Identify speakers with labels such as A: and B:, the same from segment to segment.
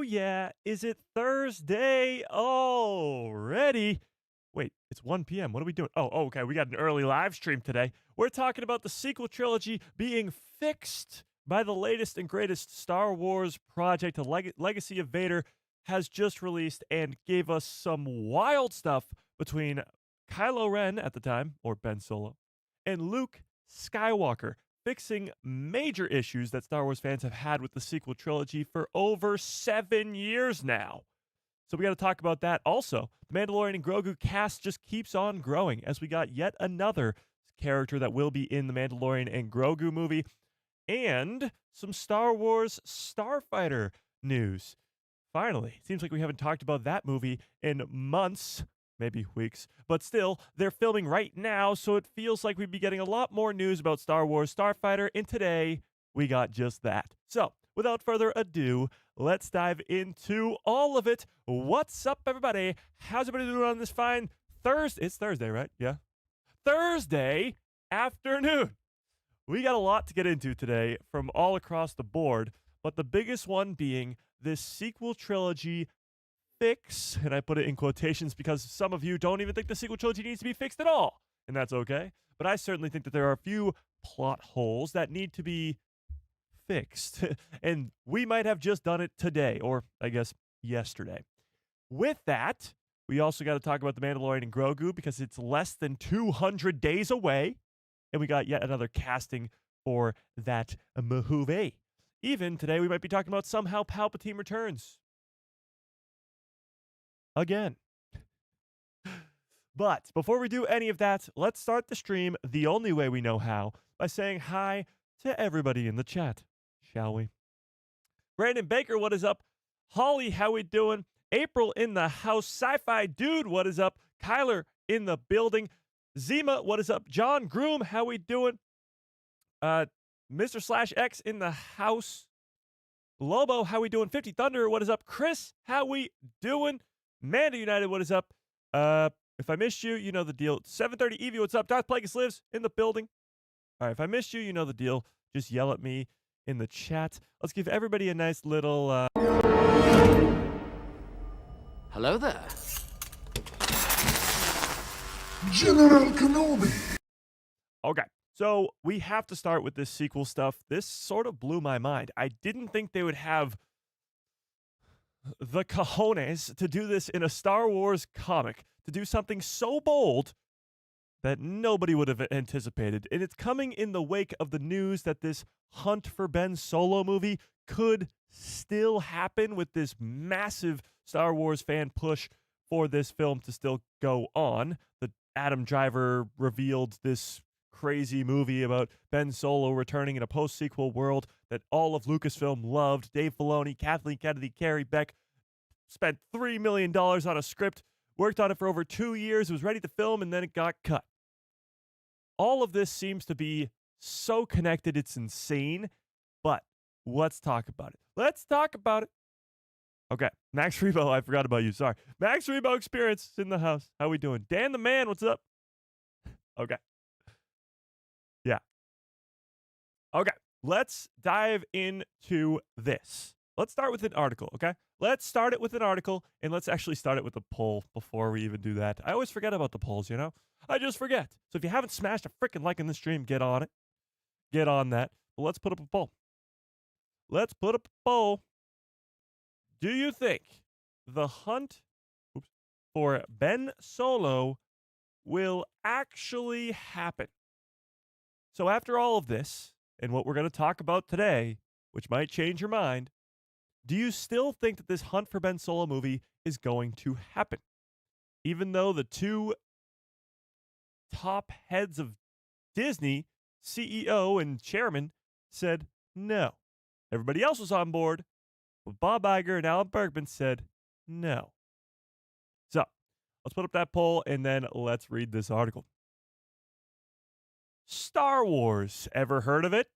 A: yeah. Is it Thursday already? Wait, it's 1 p.m. What are we doing? Oh, okay. We got an early live stream today. We're talking about the sequel trilogy being fixed by the latest and greatest Star Wars project. The Legacy of Vader has just released and gave us some wild stuff between Kylo Ren at the time, or Ben Solo, and Luke Skywalker, fixing major issues that Star Wars fans have had with the sequel trilogy for over 7 years now. So we got to talk about that. Also, the Mandalorian and Grogu cast just keeps on growing as we got yet another character that will be in the Mandalorian and Grogu movie, and some Star Wars Starfighter news. Finally, it seems like we haven't talked about that movie in months, maybe weeks, but still, they're filming right now, so it feels like we'd be getting a lot more news about Star Wars Starfighter, and today we got just that. So, without further ado, let's dive into all of it. What's up, everybody? How's everybody doing on this fine Thursday? It's Thursday, right? Yeah. Thursday afternoon. We got a lot to get into today from all across the board, but the biggest one being this sequel trilogy fix, and I put it in quotations because some of you don't even think the sequel trilogy needs to be fixed at all, and that's okay. But I certainly think that there are a few plot holes that need to be fixed, and we might have just done it today, or I guess yesterday. With that, we also got to talk about the Mandalorian and Grogu because it's less than 200 days away, and we got yet another casting for that movie. Even today, we might be talking about somehow Palpatine returns. Again. But before we do any of that, let's start the stream the only way we know how, by saying hi to everybody in the chat, shall we? Brandon Baker, what is up? Holly, how we doing? April in the house. Sci-Fi Dude, what is up? Kyler in the building. Zima, what is up? John Groom, how we doing? Mr. Slash X in the house. Lobo, how we doing? 50 Thunder, what is up? Chris, how we doing? Mando United, what is up? If I missed you, you know the deal. 730 Evie, what's up? Darth Plagueis lives in the building. All right, if I missed you, you know the deal. Just yell at me in the chat. Let's give everybody a nice little
B: Hello there.
C: General Kenobi.
A: Okay, so we have to start with this sequel stuff. This sort of blew my mind. I didn't think they would have the cojones to do this in a Star Wars comic, to do something so bold that nobody would have anticipated. And it's coming in the wake of the news that this Hunt for Ben Solo movie could still happen, with this massive Star Wars fan push for this film to still go on. The Adam Driver revealed this crazy movie about Ben Solo returning in a post-sequel world that all of Lucasfilm loved. Dave Filoni, Kathleen Kennedy, Carrie Beck spent $3 million on a script, worked on it for over 2 years, was ready to film, and then it got cut. All of this seems to be so connected, it's insane, but let's talk about it. Let's talk about it. Okay, Max Rebo, I forgot about you, sorry. Max Rebo Experience in the house. How we doing? Dan the Man, what's up? Okay. Yeah. Okay, let's dive into this. Let's start with an article, okay? Let's start it with an article, and let's actually start it with a poll before we even do that. I always forget about the polls, you know? I just forget. So if you haven't smashed a freaking like in the stream, get on it. Get on that. But let's put up a poll. Let's put up a poll. Do you think the hunt for Ben Solo will actually happen? So after all of this, and what we're going to talk about today, which might change your mind, do you still think that this Hunt for Ben Solo movie is going to happen? Even though the two top heads of Disney, CEO and chairman, said no. Everybody else was on board, but Bob Iger and Alan Bergman said no. So, let's put up that poll, and then let's read this article. Star Wars, ever heard of it?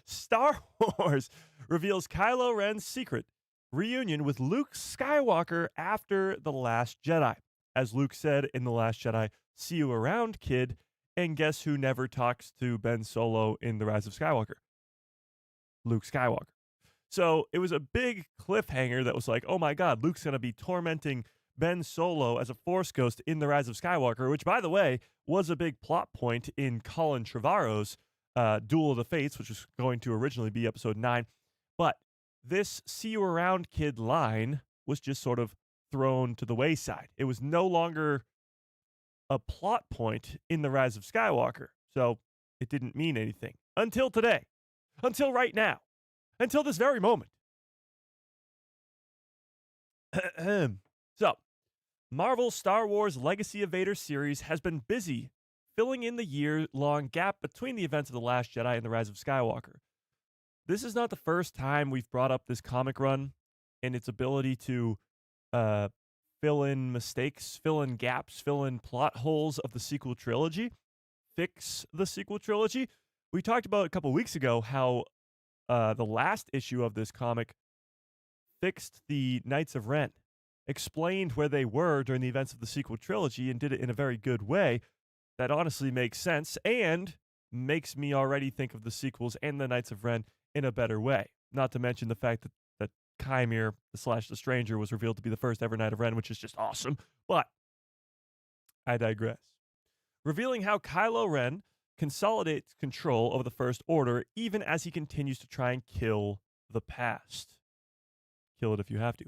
A: Star Wars reveals Kylo Ren's secret reunion with Luke Skywalker after The Last Jedi. As Luke said in The Last Jedi, "See you around, kid." And guess who never talks to Ben Solo in The Rise of Skywalker? Luke Skywalker. So it was a big cliffhanger that was like, oh my God, Luke's going to be tormenting Ben Solo as a Force ghost in The Rise of Skywalker, which, by the way, was a big plot point in Colin Trevorrow's Duel of the Fates, which was going to originally be episode 9. But this see you around, kid line was just sort of thrown to the wayside. It was no longer a plot point in The Rise of Skywalker. So it didn't mean anything until today, until right now, until this very moment. So, Marvel's Star Wars Legacy of Vader series has been busy filling in the year-long gap between the events of The Last Jedi and The Rise of Skywalker. This is not the first time we've brought up this comic run and its ability to fill in mistakes, fill in gaps, fill in plot holes of the sequel trilogy, fix the sequel trilogy. We talked about a couple weeks ago how the last issue of this comic fixed the Knights of Ren, explained where they were during the events of the sequel trilogy, and did it in a very good way that honestly makes sense and makes me already think of the sequels and the Knights of Ren in a better way. Not to mention the fact that Chimere / the Stranger was revealed to be the first ever Knight of Ren, which is just awesome. But I digress. Revealing how Kylo Ren consolidates control over the First Order even as he continues to try and kill the past. Kill it if you have to.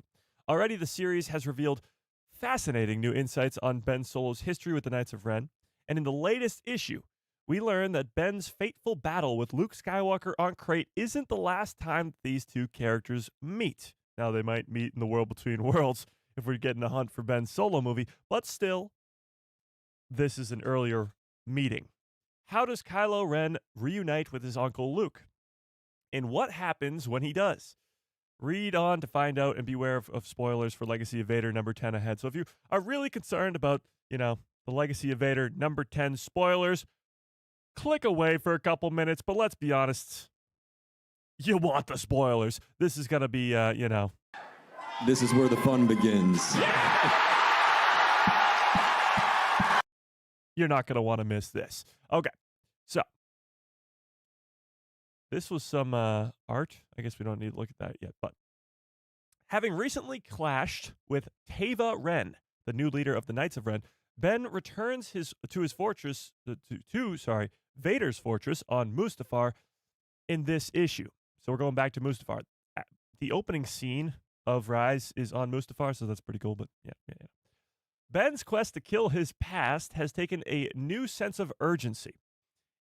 A: Already, the series has revealed fascinating new insights on Ben Solo's history with the Knights of Ren, and in the latest issue, we learn that Ben's fateful battle with Luke Skywalker on Crate isn't the last time these two characters meet. Now, they might meet in the World Between Worlds if we're getting a Hunt for Ben Solo movie, but still, this is an earlier meeting. How does Kylo Ren reunite with his uncle Luke? And what happens when he does? Read on to find out, and beware of spoilers for Legacy of Vader number 10 ahead. So if you are really concerned about, the Legacy of Vader number 10 spoilers, click away for a couple minutes, but let's be honest, you want the spoilers. This is going to be,
B: This is where the fun begins.
A: You're not going to want to miss this. Okay, so this was some art. I guess we don't need to look at that yet, but having recently clashed with Teva Ren, the new leader of the Knights of Ren, Ben returns to his fortress, Vader's fortress on Mustafar in this issue. So we're going back to Mustafar. The opening scene of Rise is on Mustafar, so that's pretty cool, but yeah. Ben's quest to kill his past has taken a new sense of urgency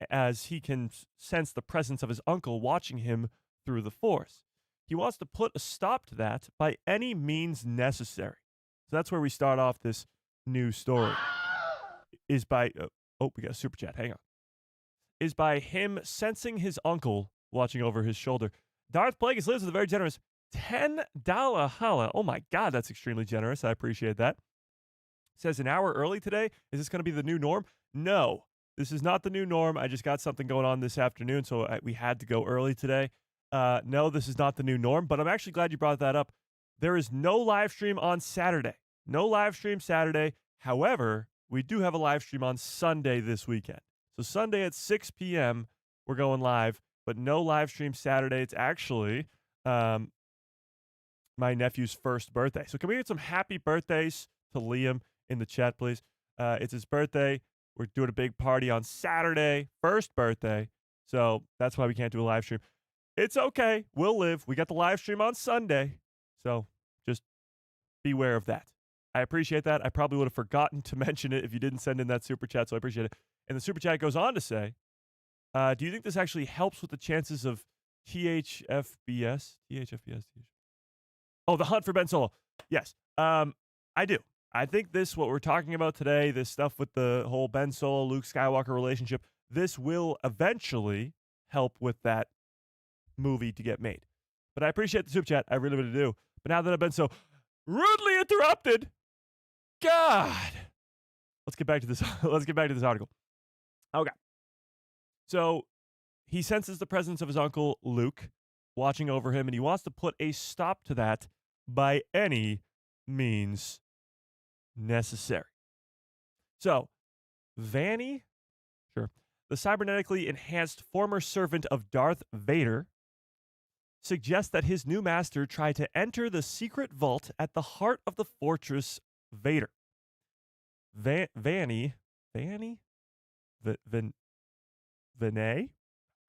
A: as he can sense the presence of his uncle watching him through the Force. He wants to put a stop to that by any means necessary. So that's where we start off this new story. Is by we got a super chat. Hang on. Is by him sensing his uncle watching over his shoulder. Darth Plagueis lives with a very generous $10 holla. Oh my God, that's extremely generous. I appreciate that. Says an hour early today. Is this going to be the new norm? No, this is not the new norm. I just got something going on this afternoon, so we had to go early today. No, this is not the new norm, but I'm actually glad you brought that up. There is no live stream on Saturday. No live stream Saturday. However, we do have a live stream on Sunday this weekend. So Sunday at 6 p.m., we're going live, but no live stream Saturday. It's actually my nephew's first birthday. So can we get some happy birthdays to Liam in the chat, please? It's his birthday. We're doing a big party on Saturday, first birthday. So that's why we can't do a live stream. It's okay. We'll live. We got the live stream on Sunday. So just beware of that. I appreciate that. I probably would have forgotten to mention it if you didn't send in that super chat, so I appreciate it. And the super chat goes on to say, do you think this actually helps with the chances of THFBS? Oh, the hunt for Ben Solo. Yes, I do. I think what we're talking about today, this stuff with the whole Ben Solo, Luke Skywalker relationship, this will eventually help with that movie to get made. But I appreciate the super chat. I really, really do. But now that I've been so rudely interrupted, God, let's get back to this. Let's get back to this article. Okay. So he senses the presence of his uncle Luke watching over him, and he wants to put a stop to that by any means necessary. So, Vanny, sure, the cybernetically enhanced former servant of Darth Vader, suggests that his new master tried to enter the secret vault at the heart of the fortress Vader. Vanny? Vinay?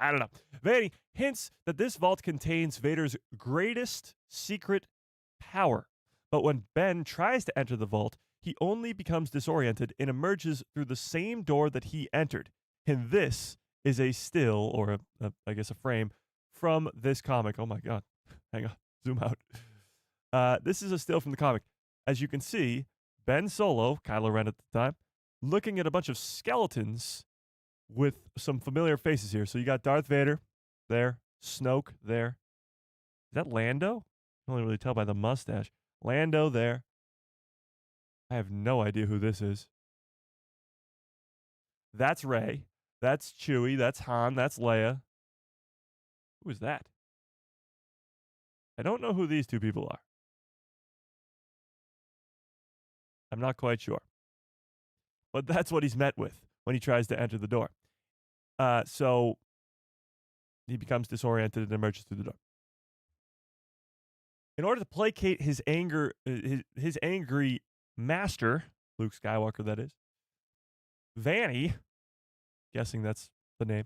A: I don't know. Vanny hints that this vault contains Vader's greatest secret power. But when Ben tries to enter the vault, he only becomes disoriented and emerges through the same door that he entered. And this is a still, or I guess a frame, from this comic. Oh my God. Hang on. Zoom out. This is a still from the comic. As you can see, Ben Solo, Kylo Ren at the time, looking at a bunch of skeletons with some familiar faces here. So you got Darth Vader there, Snoke there. Is that Lando? I can only really tell by the mustache. Lando there. I have no idea who this is. That's Rey. That's Chewie. That's Han. That's Leia. Who is that? I don't know who these two people are. I'm not quite sure. But that's what he's met with when he tries to enter the door. So he becomes disoriented and emerges through the door. In order to placate his angry master, Luke Skywalker, that is, Vanny, guessing that's the name,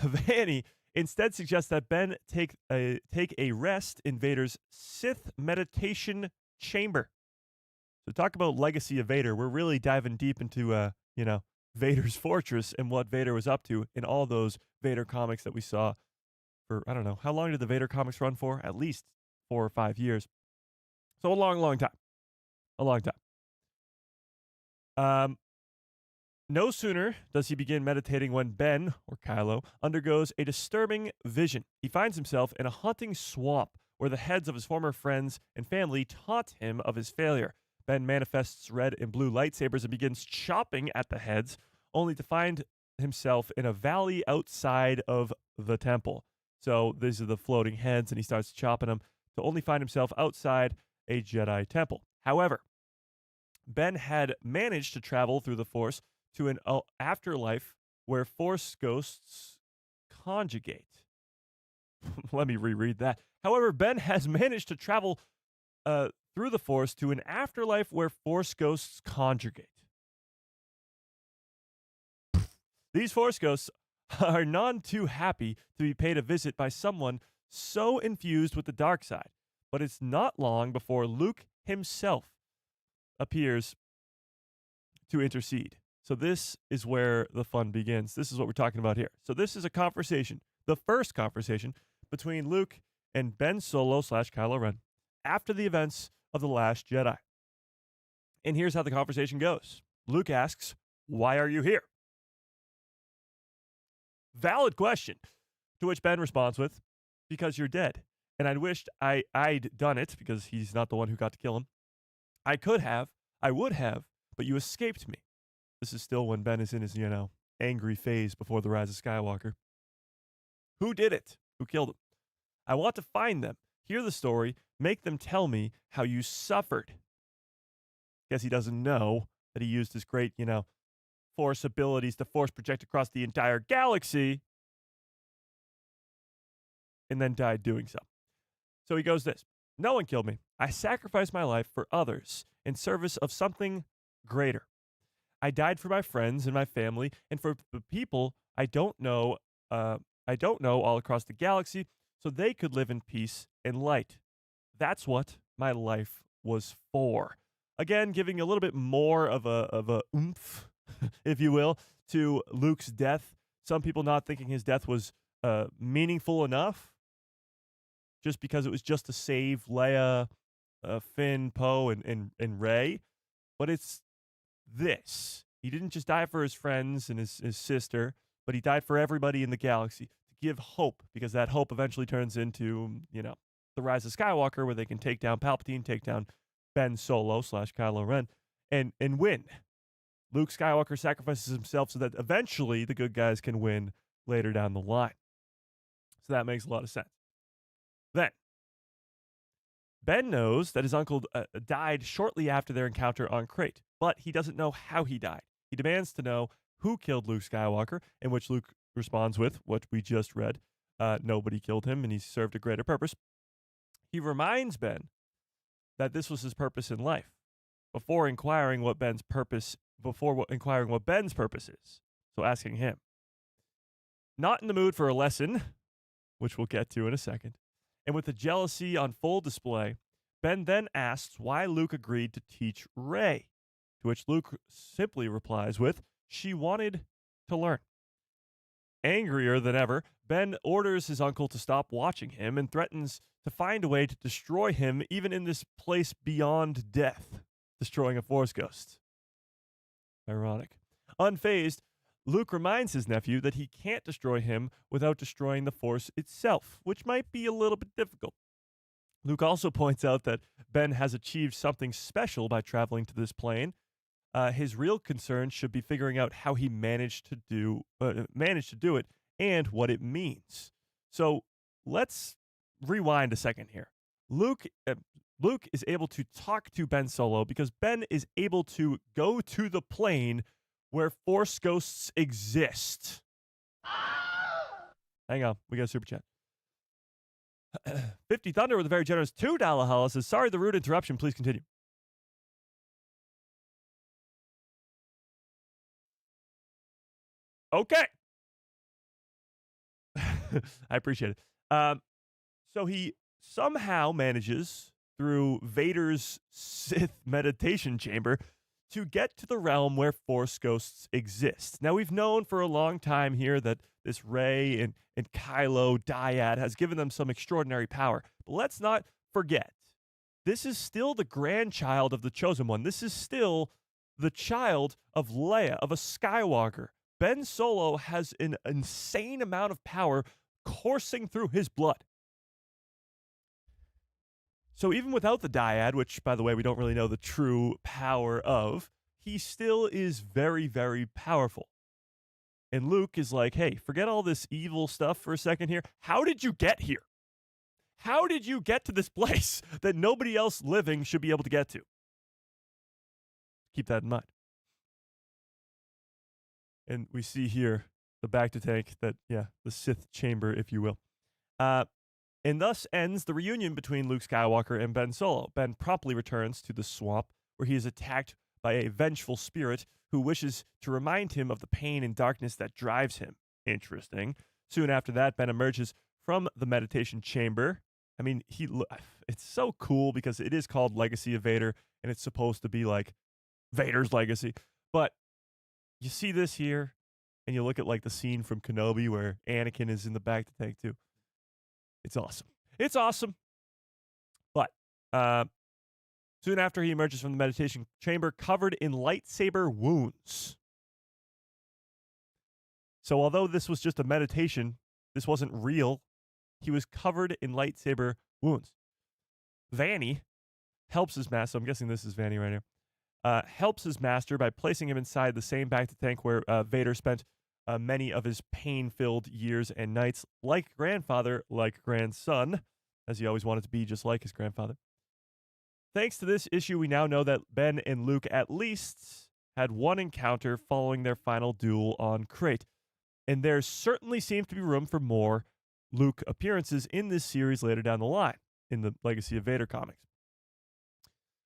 A: Vanny instead suggests that Ben take a rest in Vader's Sith meditation chamber. So talk about legacy of Vader. We're really diving deep into Vader's fortress and what Vader was up to in all those Vader comics that we saw for, I don't know, how long did the Vader comics run for? At least 4 or 5 years. So a long time. A long time. No sooner does he begin meditating when Ben, or Kylo, undergoes a disturbing vision. He finds himself in a haunting swamp where the heads of his former friends and family taunt him of his failure. Ben manifests red and blue lightsabers and begins chopping at the heads, only to find himself in a valley outside of the temple. So these are the floating heads, and he starts chopping them to only find himself outside a Jedi temple. However, Ben had managed to travel through the Force to an afterlife where Force ghosts conjugate. Let me reread that. However, Ben has managed to travel through the Force to an afterlife where Force ghosts conjugate. These Force ghosts are none too happy to be paid a visit by someone so infused with the dark side. But it's not long before Luke himself appears to intercede. So this is where the fun begins. This is what we're talking about here. So this is a conversation, the first conversation between Luke and Ben Solo / Kylo Ren after the events of The Last Jedi. And here's how the conversation goes. Luke asks, "Why are you here?" Valid question. To which Ben responds with, "Because you're dead. And I wished I'd done it," because he's not the one who got to kill him. "I would have, but you escaped me." This is still when Ben is in his, angry phase before the rise of Skywalker. "Who did it? Who killed him? I want to find them, hear the story, make them tell me how you suffered." Guess he doesn't know that he used his great, Force abilities to Force project across the entire galaxy and then died doing so. So he goes this: "No one killed me. I sacrificed my life for others in service of something greater. I died for my friends and my family and for the people I don't know all across the galaxy so they could live in peace and light. That's what my life was for." Again, giving a little bit more of a oomph, if you will, to Luke's death. Some people not thinking his death was meaningful enough, just because it was just to save Leia, Finn, Poe, and Rey. But it's this. He didn't just die for his friends and his sister, but he died for everybody in the galaxy to give hope, because that hope eventually turns into, the rise of Skywalker, where they can take down Palpatine, take down Ben Solo / Kylo Ren, and win. Luke Skywalker sacrifices himself so that eventually the good guys can win later down the line. So that makes a lot of sense. Then, Ben knows that his uncle died shortly after their encounter on Crate, but he doesn't know how he died. He demands to know who killed Luke Skywalker, in which Luke responds with what we just read. nobody killed him and he served a greater purpose. He reminds Ben that this was his purpose in life before inquiring what Ben's purpose is. So asking him. Not in the mood for a lesson, which we'll get to in a second, and with the jealousy on full display, Ben then asks why Luke agreed to teach Rey, to which Luke simply replies with, "She wanted to learn." Angrier than ever, Ben orders his uncle to stop watching him and threatens to find a way to destroy him even in this place beyond death, destroying a Force ghost. Ironic. Unfazed, Luke reminds his nephew that he can't destroy him without destroying the Force itself, which might be a little bit difficult. Luke also points out that Ben has achieved something special by traveling to this plane. His real concern should be figuring out how he managed to do it and what it means. So let's rewind a second here. Luke is able to talk to Ben Solo because Ben is able to go to the plane where Force ghosts exist. Hang on, we got a super chat. 50 Thunder with a very generous $2 holla says, "Sorry the rude interruption, please continue." Okay. I appreciate it. So he somehow manages, through Vader's Sith meditation chamber, to get to the realm where Force ghosts exist. Now, we've known for a long time here that this Rey and Kylo dyad has given them some extraordinary power. But let's not forget, this is still the grandchild of the Chosen One. This is still the child of Leia, of a Skywalker. Ben Solo has an insane amount of power coursing through his blood. So even without the dyad, which, by the way, we don't really know the true power of, he still is very, very powerful. And Luke is like, hey, forget all this evil stuff for a second here. How did you get here? How did you get to this place that nobody else living should be able to get to? Keep that in mind. And we see here the bacta tank that, the Sith chamber, if you will. And thus ends the reunion between Luke Skywalker and Ben Solo. Ben promptly returns to the swamp, where he is attacked by a vengeful spirit who wishes to remind him of the pain and darkness that drives him. Interesting. Soon after that, Ben emerges from the meditation chamber. I mean, it's so cool because it is called Legacy of Vader, and it's supposed to be like Vader's legacy. But you see this here, and you look at like the scene from Kenobi where Anakin is in the bacta tank too. It's awesome. It's awesome. But soon after, he emerges from the meditation chamber covered in lightsaber wounds. So although this was just a meditation, this wasn't real. He was covered in lightsaber wounds. Vanny helps his master. So I'm guessing this is Vanny right here. Helps his master by placing him inside the same bacta tank where Vader spent many of his pain-filled years and nights, like grandfather, like grandson, as he always wanted to be just like his grandfather. Thanks to this issue, we now know that Ben and Luke at least had one encounter following their final duel on Crate. And there certainly seems to be room for more Luke appearances in this series later down the line, in the Legacy of Vader comics.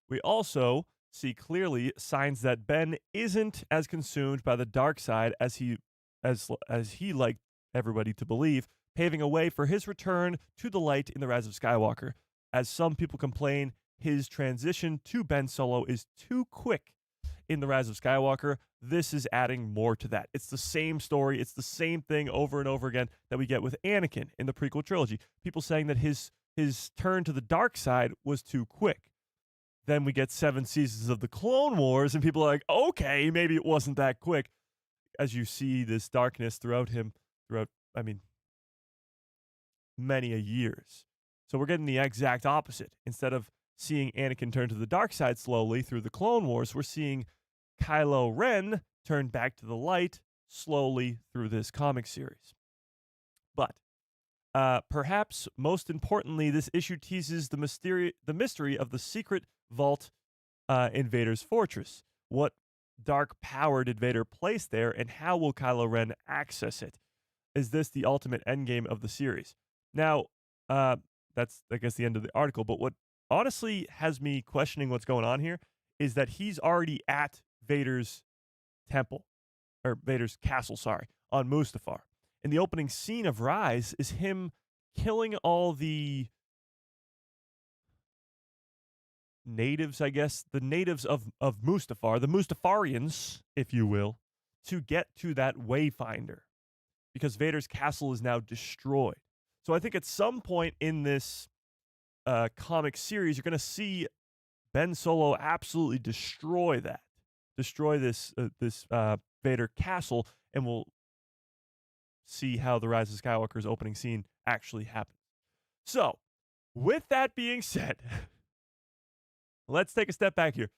A: We also see clearly signs that Ben isn't as consumed by the dark side as he liked everybody to believe, paving a way for his return to the light in The Rise of Skywalker. As some people complain, his transition to Ben Solo is too quick in The Rise of Skywalker. This is adding more to that. It's the same story. It's the same thing over and over again that we get with Anakin in the prequel trilogy. People saying that his turn to the dark side was too quick. Then we get 7 seasons of the Clone Wars, and people are like, okay, maybe it wasn't that quick. As you see this darkness throughout many a years. So we're getting the exact opposite. Instead of seeing Anakin turn to the dark side slowly through the Clone Wars, we're seeing Kylo Ren turn back to the light slowly through this comic series. But perhaps most importantly, this issue teases the mystery of the secret vault in Vader's fortress. What dark power did Vader place there, and how will Kylo Ren access it? Is this the ultimate endgame of the series? Now, that's, I guess, the end of the article. But what honestly has me questioning what's going on here is that he's already at Vader's temple, or Vader's castle, sorry, on Mustafar. And the opening scene of Rise is him killing all the natives, I guess, the natives of Mustafar, the Mustafarians, if you will, to get to that Wayfinder, because Vader's castle is now destroyed. So I think at some point in this comic series, you're going to see Ben Solo absolutely destroy this Vader castle, and we'll see how the Rise of Skywalker's opening scene actually happens. So, with that being said, let's take a step back here.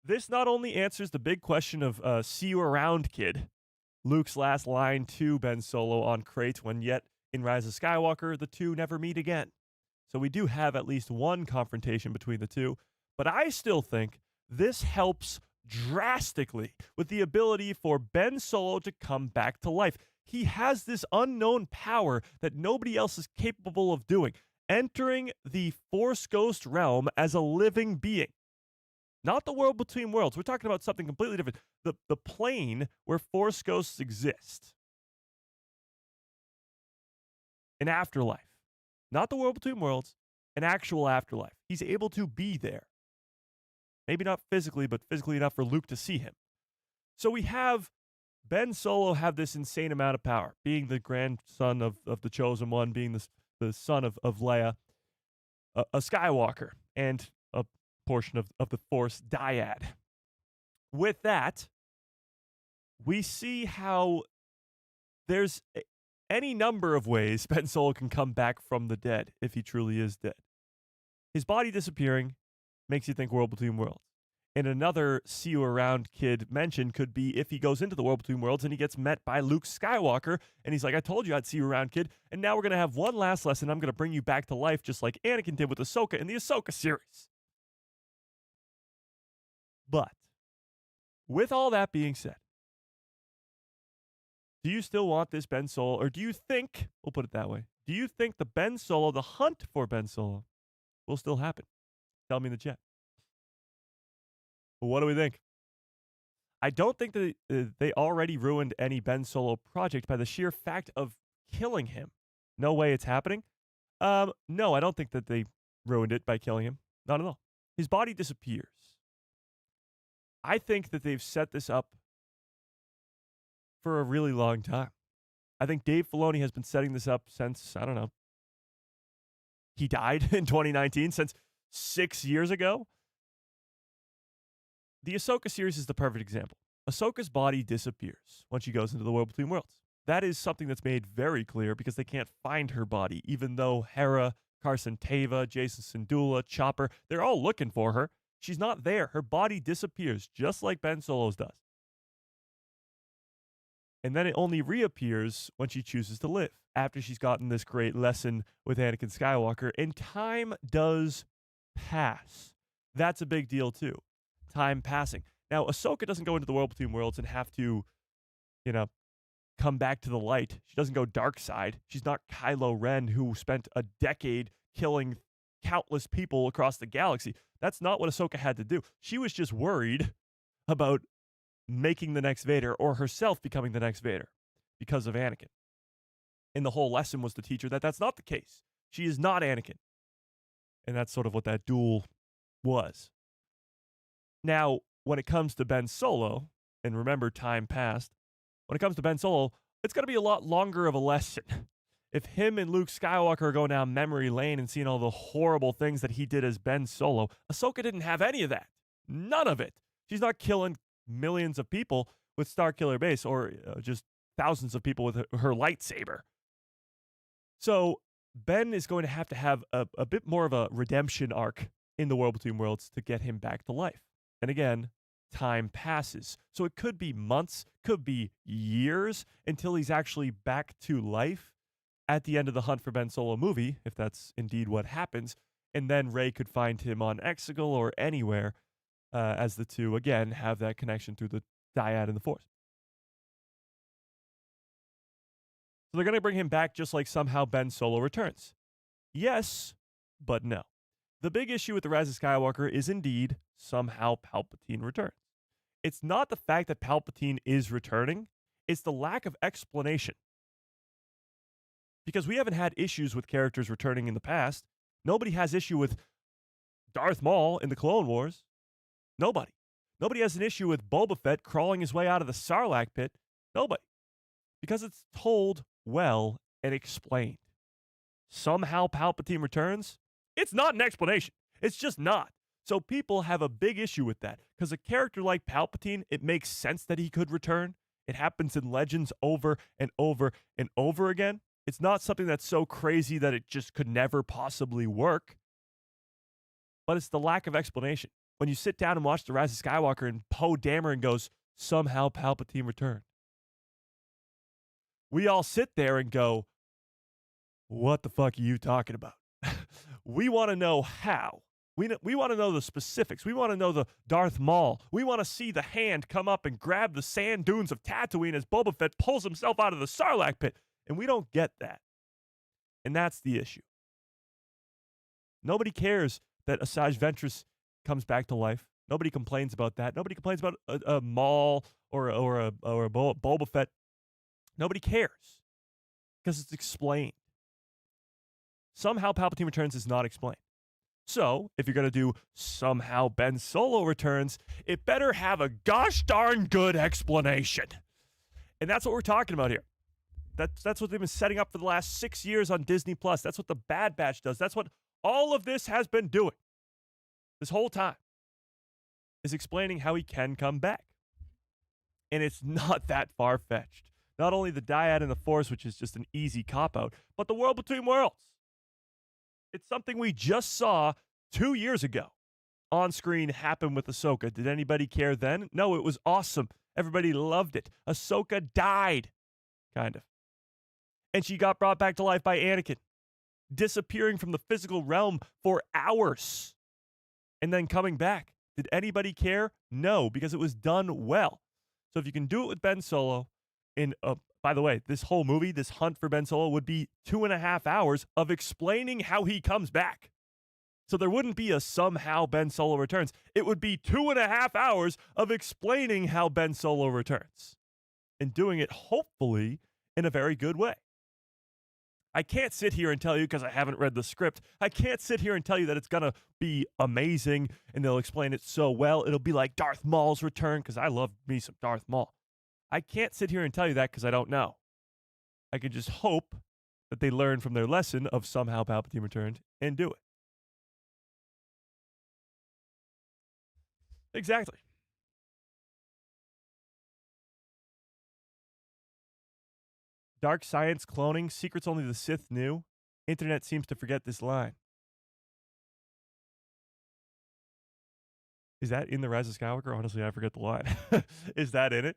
A: This not only answers the big question of see you around, kid, Luke's last line to Ben Solo on Crate, when yet in Rise of Skywalker, the two never meet again. So we do have at least one confrontation between the two, but I still think this helps drastically with the ability for Ben Solo to come back to life. He has this unknown power that nobody else is capable of doing, entering the Force Ghost realm as a living being. Not the world between worlds. We're talking about something completely different. The plane where Force Ghosts exist. An afterlife. Not the world between worlds, an actual afterlife. He's able to be there. Maybe not physically, but physically enough for Luke to see him. So we have Ben Solo have this insane amount of power, being the grandson of the Chosen One, being the son of Leia, a Skywalker, and a portion of the Force dyad. With that, we see how there's any number of ways Ben Solo can come back from the dead if he truly is dead. His body disappearing makes you think world between worlds. And another see you around kid mention could be if he goes into the world between worlds and he gets met by Luke Skywalker and he's like, I told you I'd see you around, kid. And now we're going to have one last lesson. I'm going to bring you back to life just like Anakin did with Ahsoka in the Ahsoka series. But with all that being said, do you still want this Ben Solo, or do you think, we'll put it that way, do you think the Ben Solo, the hunt for Ben Solo, will still happen? Tell me in the chat. Well, what do we think? I don't think that they already ruined any Ben Solo project by the sheer fact of killing him. No way it's happening. No, I don't think that they ruined it by killing him. Not at all. His body disappears. I think that they've set this up for a really long time. I think Dave Filoni has been setting this up since, I don't know, he died in 2019, since 6 years ago. The Ahsoka series is the perfect example. Ahsoka's body disappears when she goes into the world between worlds. That is something that's made very clear because they can't find her body, even though Hera, Carson Teva, Jason Syndulla, Chopper, they're all looking for her. She's not there. Her body disappears, just like Ben Solo's does. And then it only reappears when she chooses to live, after she's gotten this great lesson with Anakin Skywalker. And time does pass. That's a big deal, too. Time passing. Now, Ahsoka doesn't go into the world between worlds and have to, come back to the light. She doesn't go dark side. She's not Kylo Ren, who spent a decade killing countless people across the galaxy. That's not what Ahsoka had to do. She was just worried about making the next Vader, or herself becoming the next Vader, because of Anakin. And the whole lesson was to teach her that that's not the case. She is not Anakin. And that's sort of what that duel was. Now, when it comes to Ben Solo, and remember, time passed, when it comes to Ben Solo, it's going to be a lot longer of a lesson. If him and Luke Skywalker are going down memory lane and seeing all the horrible things that he did as Ben Solo, Ahsoka didn't have any of that. None of it. She's not killing millions of people with Starkiller Base, or just thousands of people with her lightsaber. So Ben is going to have a bit more of a redemption arc in the world between worlds to get him back to life. And again, time passes. So it could be months, could be years until he's actually back to life at the end of the Hunt for Ben Solo movie, if that's indeed what happens. And then Rey could find him on Exegol or anywhere, as the two, again, have that connection through the dyad and the Force. So they're going to bring him back just like somehow Ben Solo returns. Yes, but no. The big issue with The Rise of Skywalker is indeed somehow Palpatine returns. It's not the fact that Palpatine is returning, it's the lack of explanation. Because we haven't had issues with characters returning in the past. Nobody has issue with Darth Maul in the Clone Wars. Nobody. Nobody has an issue with Boba Fett crawling his way out of the Sarlacc pit. Nobody. Because it's told well and explained. Somehow Palpatine returns? It's not an explanation. It's just not. So people have a big issue with that. Because a character like Palpatine, it makes sense that he could return. It happens in Legends over and over and over again. It's not something that's so crazy that it just could never possibly work. But it's the lack of explanation. When you sit down and watch The Rise of Skywalker and Poe Dameron goes, somehow Palpatine returned. We all sit there and go, what the fuck are you talking about? We want to know how. We want to know the specifics. We want to know the Darth Maul. We want to see the hand come up and grab the sand dunes of Tatooine as Boba Fett pulls himself out of the Sarlacc pit. And we don't get that. And that's the issue. Nobody cares that Asajj Ventress comes back to life. Nobody complains about that. Nobody complains about a Maul or a Boba Fett. Nobody cares because it's explained. Somehow Palpatine returns is not explained. So, if you're going to do somehow Ben Solo returns, it better have a gosh darn good explanation. And that's what we're talking about here. That's what they've been setting up for the last 6 years on Disney+. That's what the Bad Batch does. That's what all of this has been doing this whole time, is explaining how he can come back. And it's not that far-fetched. Not only the dyad and the Force, which is just an easy cop-out, but the world between worlds. It's something we just saw 2 years ago on screen happen with Ahsoka. Did anybody care then? No, it was awesome. Everybody loved it. Ahsoka died, kind of. And she got brought back to life by Anakin, disappearing from the physical realm for hours and then coming back. Did anybody care? No, because it was done well. So if you can do it with Ben Solo, by the way, this whole movie, this hunt for Ben Solo, would be 2.5 hours of explaining how he comes back. So there wouldn't be a somehow Ben Solo returns. It would be 2.5 hours of explaining how Ben Solo returns and doing it hopefully in a very good way. I can't sit here and tell you, because I haven't read the script, I can't sit here and tell you that it's going to be amazing and they'll explain it so well. It'll be like Darth Maul's return, because I love me some Darth Maul. I can't sit here and tell you that because I don't know. I can just hope that they learn from their lesson of somehow Palpatine returned and do it. Exactly. Dark science cloning, secrets only the Sith knew. Internet seems to forget this line. Is that in The Rise of Skywalker? Honestly, I forget the line. Is that in it?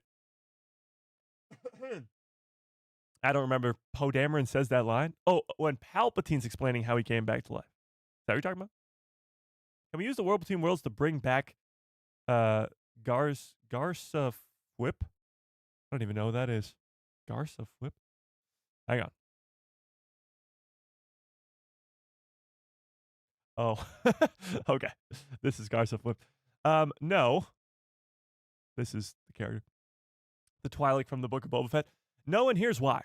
A: I don't remember. Poe Dameron says that line. Oh, when Palpatine's explaining how he came back to life. Is that what you're talking about? Can we use the World Between Worlds to bring back Garsa Whip? I don't even know who that is. Garsa Whip? Hang on. Oh, okay. This is Garsa Whip. No. This is the character. The Twi'lek from the Book of Boba Fett. No, and here's why.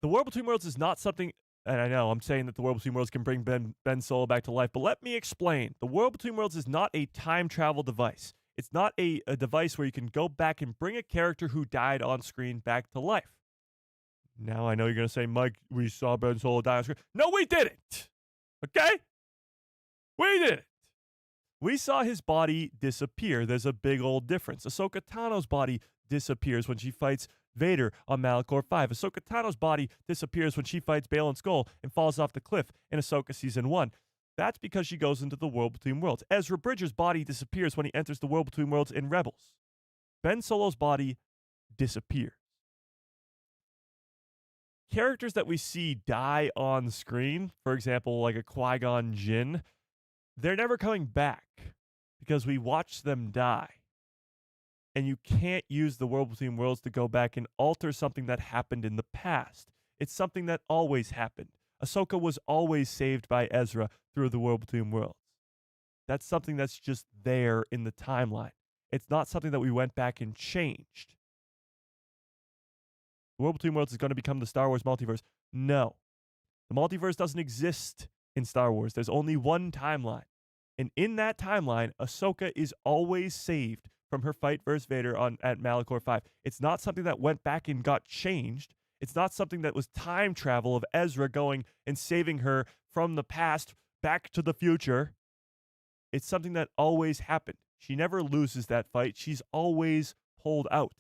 A: The World Between Worlds is not something, and I know I'm saying that the World Between Worlds can bring Ben Solo back to life, but let me explain. The World Between Worlds is not a time travel device. It's not a device where you can go back and bring a character who died on screen back to life. Now I know you're going to say, Mike, we saw Ben Solo die on screen. No, we didn't. Okay? We didn't. We saw his body disappear. There's a big old difference. Ahsoka Tano's body disappears when she fights Vader on Malachor 5. Ahsoka Tano's body disappears when she fights Balin Skull and falls off the cliff in Ahsoka Season 1. That's because she goes into the World Between Worlds. Ezra Bridger's body disappears when he enters the World Between Worlds in Rebels. Ben Solo's body disappears. Characters that we see die on screen, for example, like a Qui-Gon Jinn, they're never coming back because we watch them die. And you can't use the world between worlds to go back and alter something that happened in the past. It's something that always happened. Ahsoka was always saved by Ezra through the world between worlds. That's something that's just there in the timeline. It's not something that we went back and changed. The world between worlds is going to become the Star Wars multiverse. No. The multiverse doesn't exist in Star Wars. There's only one timeline. And in that timeline, Ahsoka is always saved from her fight versus Vader at Malachor 5. It's not something that went back and got changed. It's not something that was time travel of Ezra going and saving her from the past back to the future. It's something that always happened. She never loses that fight. She's always pulled out.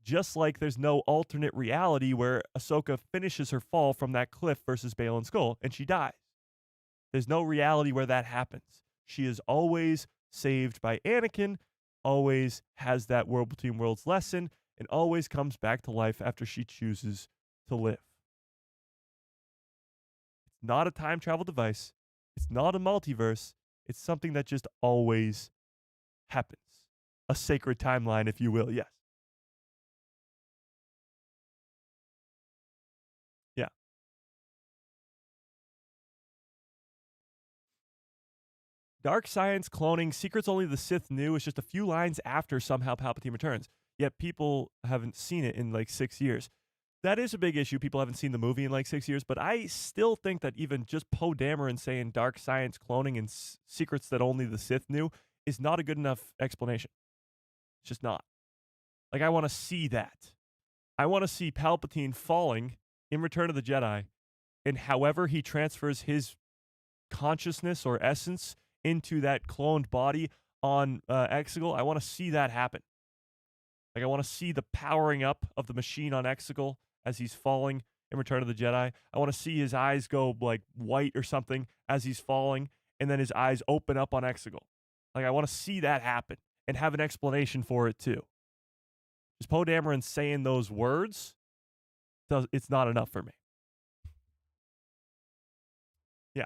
A: Just like there's no alternate reality where Ahsoka finishes her fall from that cliff versus Baylan Skoll and she dies. There's no reality where that happens. She is always saved by Anakin, always has that world between worlds lesson, and always comes back to life after she chooses to live. It's not a time travel device. It's not a multiverse. It's something that just always happens. A sacred timeline, if you will, yes. Yeah. Dark science, cloning, secrets only the Sith knew is just a few lines after somehow Palpatine returns. Yet people haven't seen it in like 6 years. That is a big issue. People haven't seen the movie in like 6 years, but I still think that even just Poe Dameron saying dark science, cloning, and secrets that only the Sith knew is not a good enough explanation. It's just not. Like, I want to see that. I want to see Palpatine falling in Return of the Jedi, and however he transfers his consciousness or essence into that cloned body on Exegol, I want to see that happen. Like, I want to see the powering up of the machine on Exegol as he's falling in Return of the Jedi. I want to see his eyes go like white or something as he's falling, and then his eyes open up on Exegol. Like, I want to see that happen and have an explanation for it too. Just Poe Dameron saying those words, it's not enough for me. Yeah.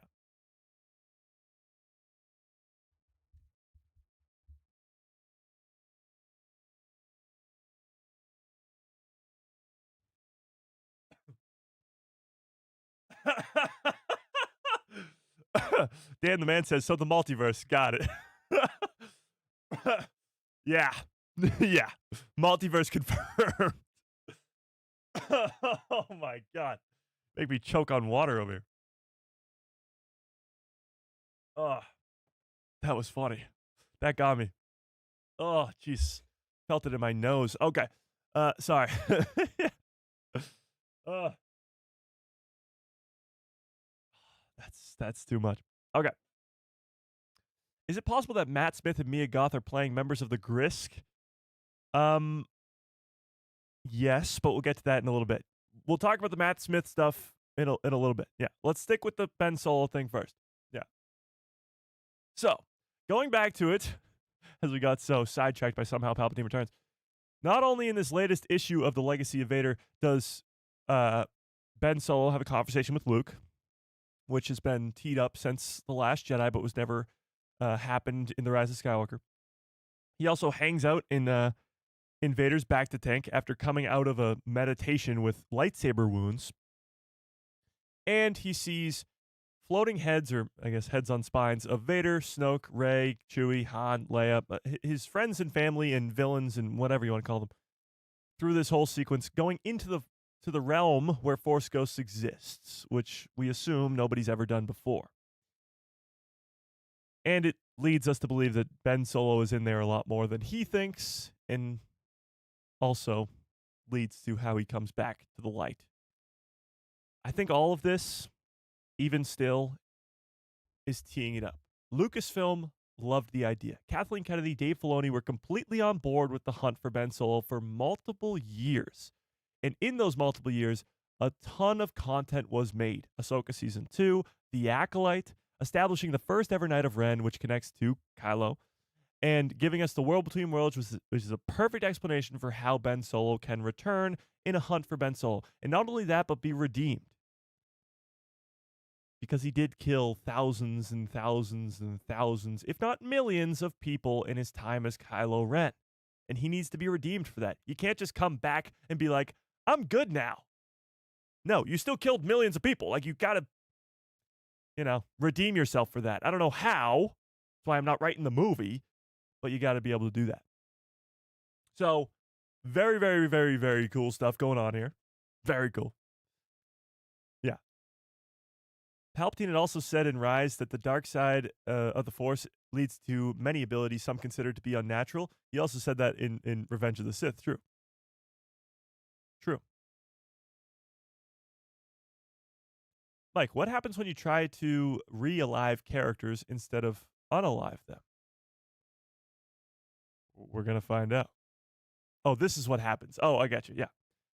A: Dan the man says, so the multiverse. Got it. Yeah. Yeah. Multiverse confirmed. Oh my God. Make me choke on water over here. Oh, that was funny. That got me. Oh, jeez. Felt it in my nose. Okay. Sorry. uh, that's too much. Okay. Is it possible that Matt Smith and Mia Goth are playing members of the Grisk? Yes, but we'll get to that in a little bit. We'll talk about the Matt Smith stuff in a little bit. Yeah. Let's stick with the Ben Solo thing first. Yeah. So, going back to it, as we got so sidetracked by somehow Palpatine returns. Not only in this latest issue of The Legacy of Vader does Ben Solo have a conversation with Luke, which has been teed up since The Last Jedi, but was never happened in The Rise of Skywalker. He also hangs out in Vader's bacta tank after coming out of a meditation with lightsaber wounds. And he sees floating heads, or I guess heads on spines, of Vader, Snoke, Rey, Chewie, Han, Leia, his friends and family and villains and whatever you want to call them, through this whole sequence, going into the realm where Force Ghosts exists, which we assume nobody's ever done before. And it leads us to believe that Ben Solo is in there a lot more than he thinks, and also leads to how he comes back to the light. I think all of this, even still, is teeing it up. Lucasfilm loved the idea. Kathleen Kennedy, Dave Filoni were completely on board with the hunt for Ben Solo for multiple years. And in those multiple years, a ton of content was made. Ahsoka Season 2, The Acolyte, establishing the first ever Knight of Ren, which connects to Kylo, and giving us the World Between Worlds, which is a perfect explanation for how Ben Solo can return in a hunt for Ben Solo. And not only that, but be redeemed. because he did kill thousands and thousands and thousands, if not millions, of people in his time as Kylo Ren. And he needs to be redeemed for that. You can't just come back and be like, I'm good now. No, you still killed millions of people. Like, you got to, redeem yourself for that. I don't know how. That's why I'm not writing the movie, but you got to be able to do that. So, very, very, very, very cool stuff going on here. Very cool. Yeah. Palpatine had also said in Rise that the dark side of the Force leads to many abilities some consider to be unnatural. He also said that in Revenge of the Sith. True. True. Mike, what happens when you try to re-alive characters instead of unalive them? We're going to find out. Oh, this is what happens. Oh, I got you. Yeah.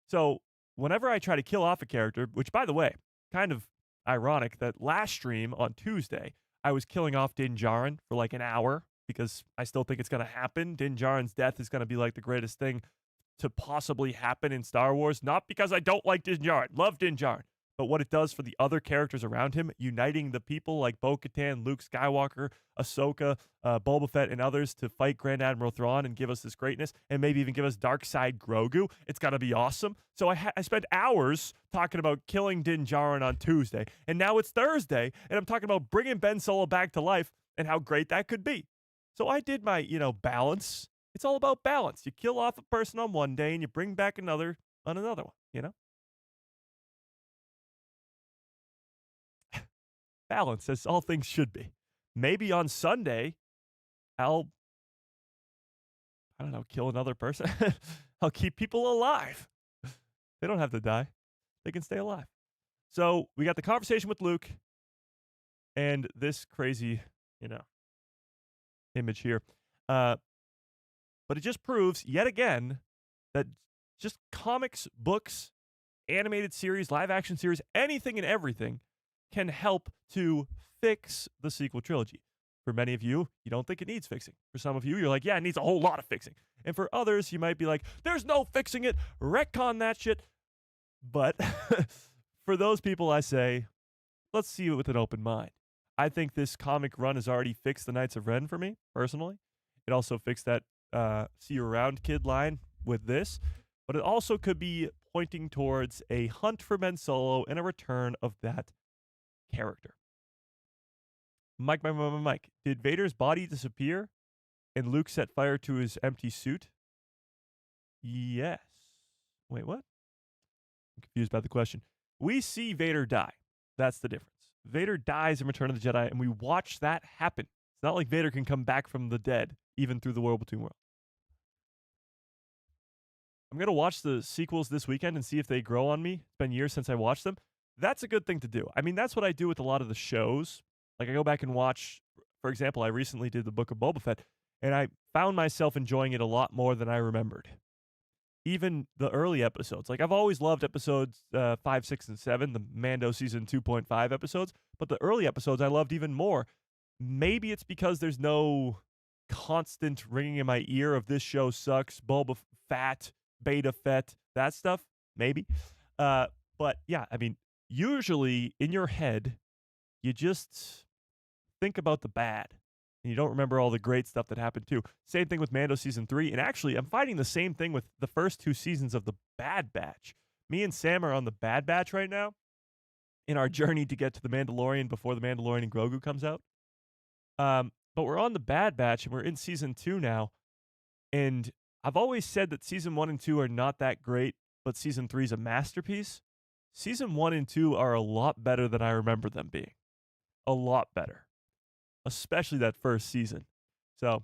A: So whenever I try to kill off a character, which, by the way, kind of ironic that last stream on Tuesday, I was killing off Din Djarin for like an hour because I still think it's going to happen. Din Djarin's death is going to be like the greatest thing to possibly happen in Star Wars. Not because I don't like Din Djarin. Love Din Djarin. But what it does for the other characters around him, uniting the people like Bo-Katan, Luke Skywalker, Ahsoka, Boba Fett, and others to fight Grand Admiral Thrawn and give us this greatness, and maybe even give us Dark Side Grogu. It's got to be awesome. So I spent hours talking about killing Din Djarin on Tuesday, and now it's Thursday, and I'm talking about bringing Ben Solo back to life and how great that could be. So I did my, balance. It's all about balance. You kill off a person on one day, and you bring back another on another one, Balance, as all things should be. Maybe on Sunday, I don't know, kill another person. I'll keep people alive. They don't have to die. They can stay alive. So we got the conversation with Luke and this crazy, image here. But it just proves yet again that just comics, books, animated series, live action series, anything and everything can help to fix the sequel trilogy. For many of you, you don't think it needs fixing. For some of you, you're like, yeah, it needs a whole lot of fixing. And for others, you might be like, there's no fixing it. Retcon that shit. But for those people, I say, let's see it with an open mind. I think this comic run has already fixed the Knights of Ren for me, personally. It also fixed that see you around kid line with this. But it also could be pointing towards a hunt for Ben Solo and a return of that character. Mike, did Vader's body disappear and Luke set fire to his empty suit? Yes. Wait, what? I'm confused by the question. We see Vader die. That's the difference. Vader dies in Return of the Jedi, and we watch that happen. It's not like Vader can come back from the dead, even through the World Between Worlds. I'm going to watch the sequels this weekend and see if they grow on me. It's been years since I watched them. That's a good thing to do. I mean, that's what I do with a lot of the shows. Like, I go back and watch, for example, I recently did the Book of Boba Fett, and I found myself enjoying it a lot more than I remembered. Even the early episodes. Like, I've always loved episodes 5, 6, and 7, the Mando season 2.5 episodes, but the early episodes I loved even more. Maybe it's because there's no constant ringing in my ear of this show sucks, Boba Fett, Beta Fett, that stuff. Maybe. But yeah, I mean, usually in your head, you just think about the bad and you don't remember all the great stuff that happened too. Same thing with Mando season 3. And actually, I'm finding the same thing with the first 2 seasons of the Bad Batch. Me and Sam are on the Bad Batch right now in our journey to get to the Mandalorian before the Mandalorian and Grogu comes out. But we're on the Bad Batch and we're in season 2 now. And I've always said that season 1 and 2 are not that great, but season 3 is a masterpiece. Season 1 and 2 are a lot better than I remember them being. A lot better. Especially that first season. So,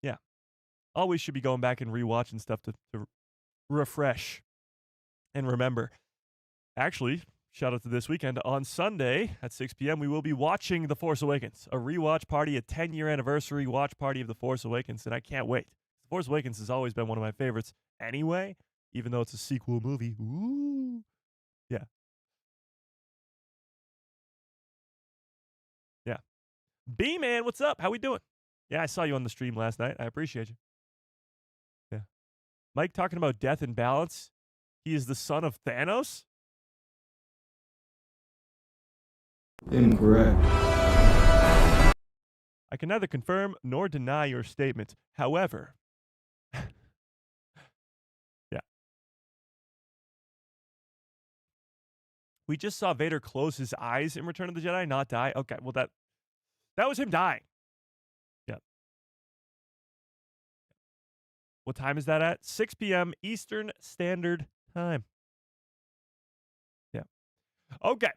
A: yeah. Always should be going back and rewatching stuff to refresh and remember. Actually, shout out to this weekend. On Sunday at 6 p.m., we will be watching The Force Awakens. A rewatch party, a 10-year anniversary watch party of The Force Awakens, and I can't wait. The Force Awakens has always been one of my favorites anyway, even though it's a sequel movie. Ooh. Yeah. Yeah. B-Man, what's up? How we doing? Yeah, I saw you on the stream last night. I appreciate you. Yeah. Mike talking about death and balance. He is the son of Thanos?
B: Incorrect.
A: I can neither confirm nor deny your statement. However, yeah. We just saw Vader close his eyes in Return of the Jedi, not die. Okay, well that was him dying. Yeah. What time is that at? 6 p.m. Eastern Standard Time. Yeah. Okay.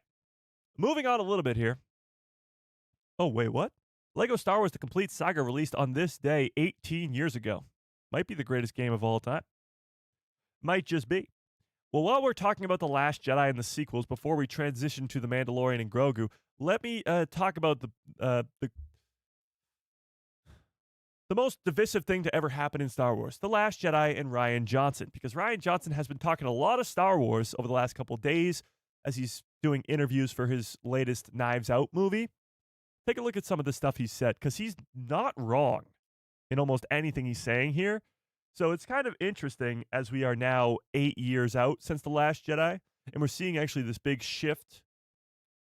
A: Moving on a little bit here. Oh, wait, what? Lego Star Wars The Complete Saga released on this day 18 years ago. Might be the greatest game of all time. Might just be. Well, while we're talking about The Last Jedi and the sequels, before we transition to The Mandalorian and Grogu, let me talk about the most divisive thing to ever happen in Star Wars, The Last Jedi and Rian Johnson, because Rian Johnson has been talking a lot of Star Wars over the last couple of days as he's doing interviews for his latest Knives Out movie. Take a look at some of the stuff he said, because he's not wrong in almost anything he's saying here. So it's kind of interesting as we are now 8 years out since The Last Jedi, and we're seeing actually this big shift,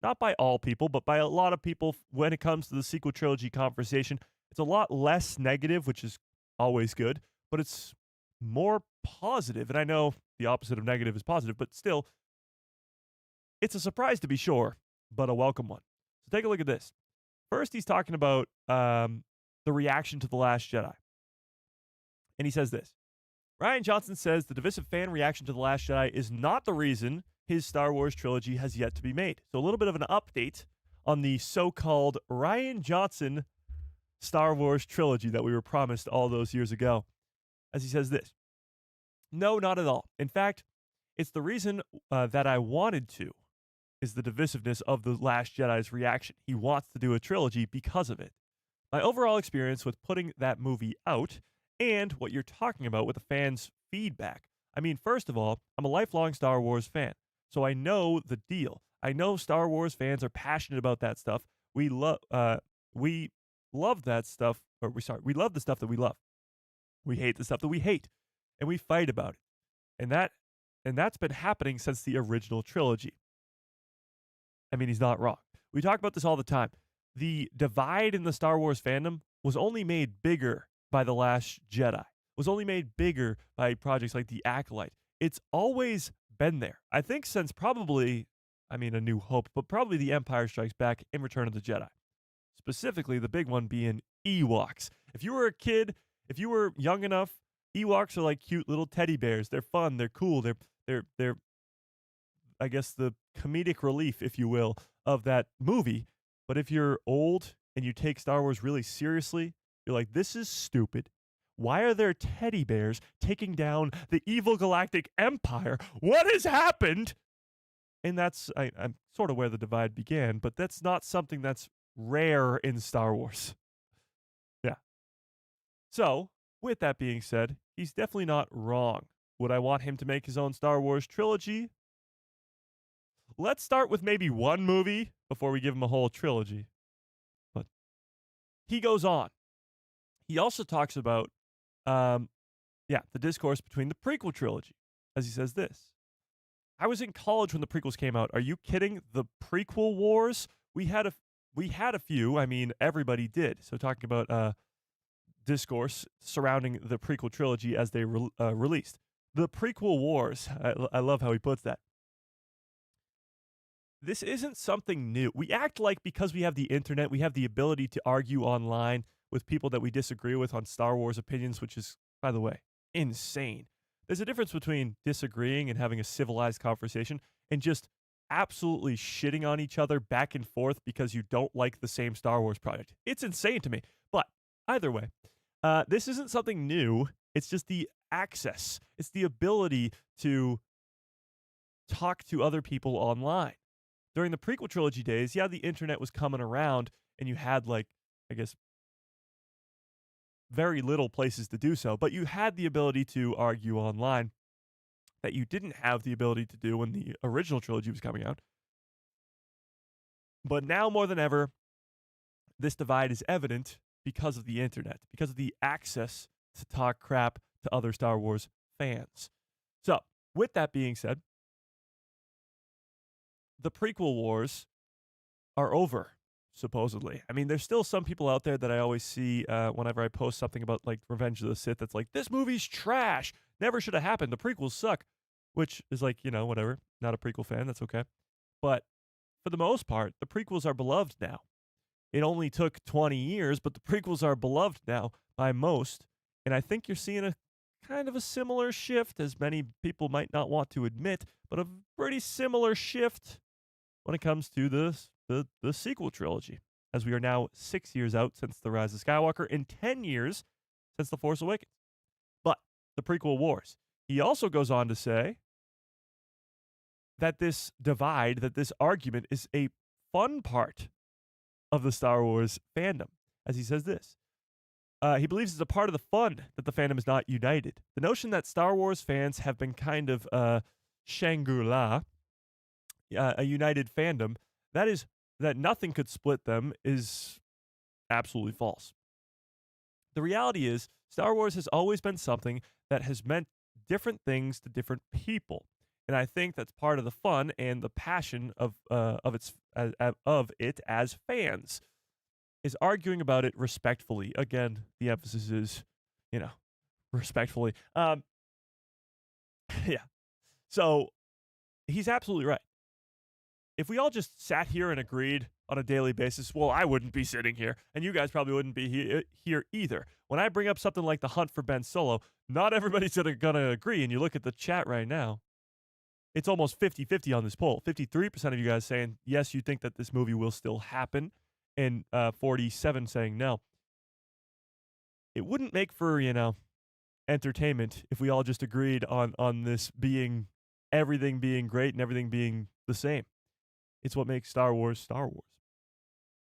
A: not by all people, but by a lot of people when it comes to the sequel trilogy conversation. It's a lot less negative, which is always good, but it's more positive. And I know the opposite of negative is positive, but still, it's a surprise to be sure, but a welcome one. So take a look at this. First, he's talking about the reaction to The Last Jedi. And he says this. Rian Johnson says the divisive fan reaction to The Last Jedi is not the reason his Star Wars trilogy has yet to be made. So a little bit of an update on the so-called Rian Johnson Star Wars trilogy that we were promised all those years ago. As he says this. No, not at all. In fact, it's the reason that I wanted to is the divisiveness of The Last Jedi's reaction. He wants to do a trilogy because of it. My overall experience with putting that movie out and what you're talking about with the fans' feedback. I mean, first of all, I'm a lifelong Star Wars fan, so I know the deal. I know Star Wars fans are passionate about that stuff. We love that stuff, we love the stuff that we love. We hate the stuff that we hate, and we fight about it. And that's been happening since the original trilogy. I mean, he's not wrong. We talk about this all the time. The divide in the Star Wars fandom was only made bigger by The Last Jedi, was only made bigger by projects like The Acolyte. It's always been there. I think since probably, A New Hope, but probably The Empire Strikes Back and Return of the Jedi. Specifically, the big one being Ewoks. If you were a kid, if you were young enough, Ewoks are like cute little teddy bears. They're fun. They're cool. They're I guess the comedic relief, if you will, of that movie. But if you're old and you take Star Wars really seriously, you're like, this is stupid. Why are there teddy bears taking down the evil galactic empire? What has happened? And that's I'm sort of where the divide began, but that's not something that's rare in Star Wars. Yeah. So, with that being said, he's definitely not wrong. Would I want him to make his own Star Wars trilogy? Let's start with maybe one movie before we give him a whole trilogy. But he goes on. He also talks about, the discourse between the prequel trilogy, as he says this. I was in college when the prequels came out. Are you kidding? The prequel wars? We had a few. I mean, everybody did. So talking about discourse surrounding the prequel trilogy as they released. The prequel wars. I love how he puts that. This isn't something new. We act like because we have the internet, we have the ability to argue online with people that we disagree with on Star Wars opinions, which is, by the way, insane. There's a difference between disagreeing and having a civilized conversation and just absolutely shitting on each other back and forth because you don't like the same Star Wars project. It's insane to me. But either way, this isn't something new. It's just the access. It's the ability to talk to other people online. During the prequel trilogy days, the internet was coming around and you had, very little places to do so, but you had the ability to argue online that you didn't have the ability to do when the original trilogy was coming out. But now more than ever, this divide is evident because of the internet, because of the access to talk crap to other Star Wars fans. So, with that being said, the prequel wars are over, supposedly. I mean, there's still some people out there that I always see whenever I post something about like Revenge of the Sith that's like, this movie's trash. Never should have happened. The prequels suck. Which is like, whatever. Not a prequel fan. That's okay. But for the most part, the prequels are beloved now. It only took 20 years, but the prequels are beloved now by most. And I think you're seeing a kind of a similar shift, as many people might not want to admit, but a pretty similar shift when it comes to the sequel trilogy, as we are now 6 years out since The Rise of Skywalker and 10 years since The Force Awakens. But the prequel wars. He also goes on to say that this divide, that this argument is a fun part of the Star Wars fandom, as he says this. He believes it's a part of the fun that the fandom is not united. The notion that Star Wars fans have been kind of Shangri-La, a united fandom, that nothing could split them, is absolutely false. The reality is, Star Wars has always been something that has meant different things to different people. And I think that's part of the fun and the passion of it as fans, is arguing about it respectfully. Again, the emphasis is, respectfully. Yeah. So he's absolutely right. If we all just sat here and agreed on a daily basis, well, I wouldn't be sitting here, and you guys probably wouldn't be here either. When I bring up something like the hunt for Ben Solo, not everybody's gonna agree. And you look at the chat right now, it's almost 50-50 on this poll. 53% of you guys saying, yes, you think that this movie will still happen, and 47 saying no. It wouldn't make for, entertainment if we all just agreed on this being, everything being great and everything being the same. It's what makes Star Wars Star Wars.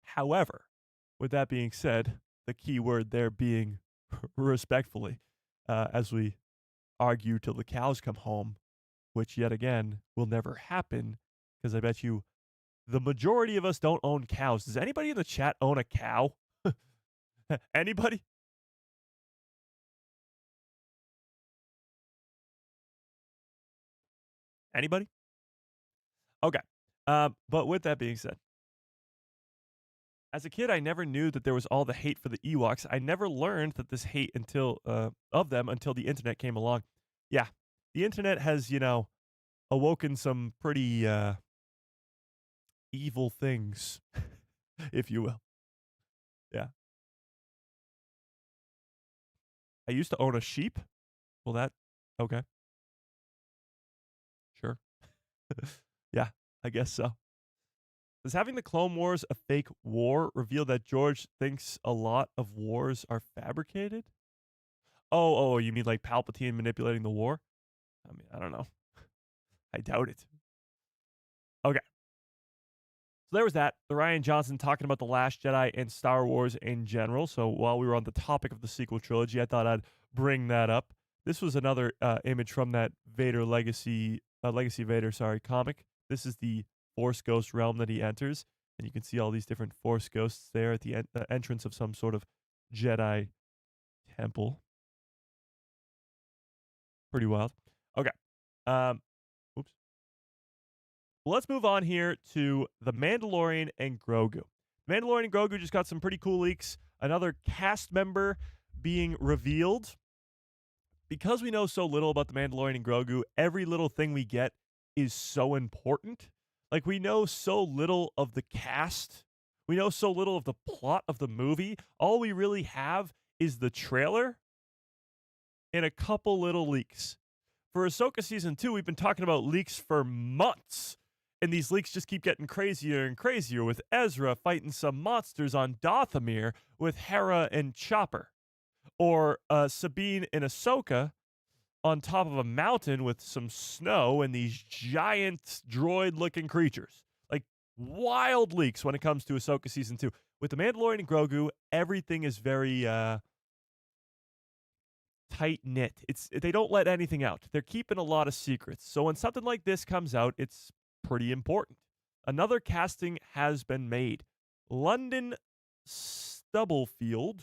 A: However, with that being said, the key word there being respectfully, as we argue till the cows come home, which yet again will never happen, because I bet you the majority of us don't own cows. Does anybody in the chat own a cow? Anybody? Anybody? Okay. But with that being said, as a kid, I never knew that there was all the hate for the Ewoks. I never learned that this hate of them until the internet came along. Yeah, the internet has, awoken some pretty evil things, if you will. Yeah. I used to own a sheep. Well, okay. Sure. Yeah, I guess so. Does having the Clone Wars a fake war reveal that George thinks a lot of wars are fabricated? Oh, you mean like Palpatine manipulating the war? I mean, I don't know. I doubt it. Okay. So there was that. The Rian Johnson talking about The Last Jedi and Star Wars in general. So while we were on the topic of the sequel trilogy, I thought I'd bring that up. This was another image from that Vader Legacy Vader, comic. This is the Force Ghost realm that he enters, and you can see all these different Force Ghosts there at the entrance of some sort of Jedi temple. Pretty wild. Okay. Oops. Well, let's move on here to The Mandalorian and Grogu. Mandalorian and Grogu just got some pretty cool leaks. Another cast member being revealed. Because we know so little about The Mandalorian and Grogu, every little thing we get is so important. Like, we know so little of the cast. We know so little of the plot of the movie. All we really have is the trailer and a couple little leaks. For Ahsoka Season 2, we've been talking about leaks for months. And these leaks just keep getting crazier and crazier, with Ezra fighting some monsters on Dathomir with Hera and Chopper. Or Sabine and Ahsoka on top of a mountain with some snow and these giant droid-looking creatures. Like, wild leaks when it comes to Ahsoka Season 2. With The Mandalorian and Grogu, everything is very tight-knit. They don't let anything out. They're keeping a lot of secrets. So when something like this comes out, it's pretty important. Another casting has been made. London Stubblefield,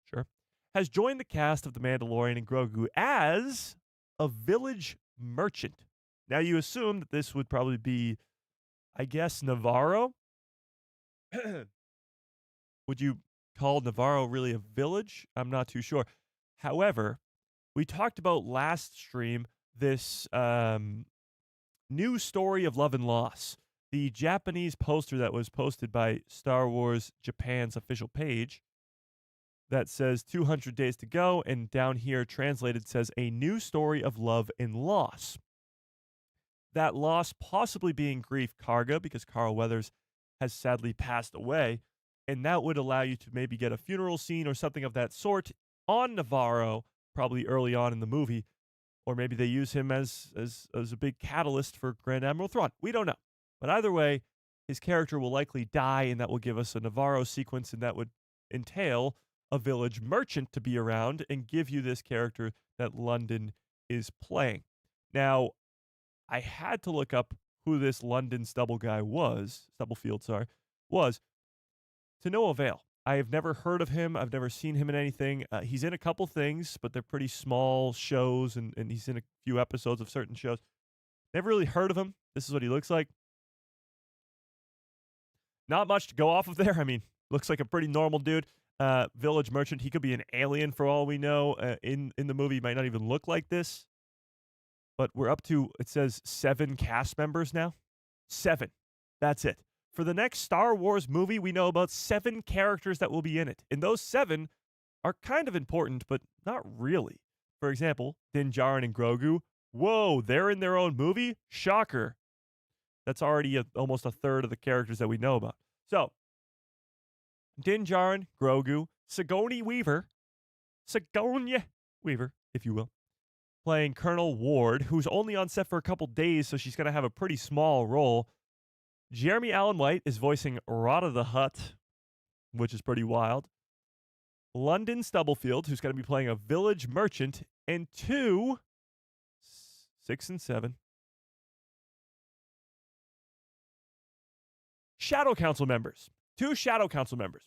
A: sure, has joined the cast of The Mandalorian and Grogu as a village merchant. Now, you assume that this would probably be, I guess, Navarro, Would you call Navarro really a village? I'm not too sure. However, we talked about last stream this new story of love and loss. The Japanese poster that was posted by Star Wars Japan's official page that says 200 days to go, and down here translated says a new story of love and loss. That loss possibly being Grief Karga, because Carl Weathers has sadly passed away, and that would allow you to maybe get a funeral scene or something of that sort on Navarro, probably early on in the movie, or maybe they use him as a big catalyst for Grand Admiral Thrawn. We don't know. But either way, his character will likely die, and that will give us a Navarro sequence, and that would entail a village merchant to be around and give you this character that London is playing. Now, I had to look up who this London Stubblefield, was, to no avail. I have never heard of him. I've never seen him in anything. He's in a couple things, but they're pretty small shows, and he's in a few episodes of certain shows. Never really heard of him. This is what he looks like. Not much to go off of there. I mean, looks like a pretty normal dude. Village merchant. He could be an alien for all we know. In the movie, he might not even look like this. But we're up to, it says 7 cast members now. 7. That's it. For the next Star Wars movie, we know about 7 characters that will be in it. And those 7 are kind of important, but not really. For example, Din Djarin and Grogu. Whoa, they're in their own movie? Shocker. That's already almost a third of the characters that we know about. So, Din Djarin, Grogu, Sigourney Weaver, if you will, playing Colonel Ward, who's only on set for a couple days, so she's going to have a pretty small role. Jeremy Allen White is voicing Rada the Hutt, which is pretty wild. London Stubblefield, who's going to be playing a village merchant, and 2, 6 and 7, Shadow Council members. 2 Shadow Council members.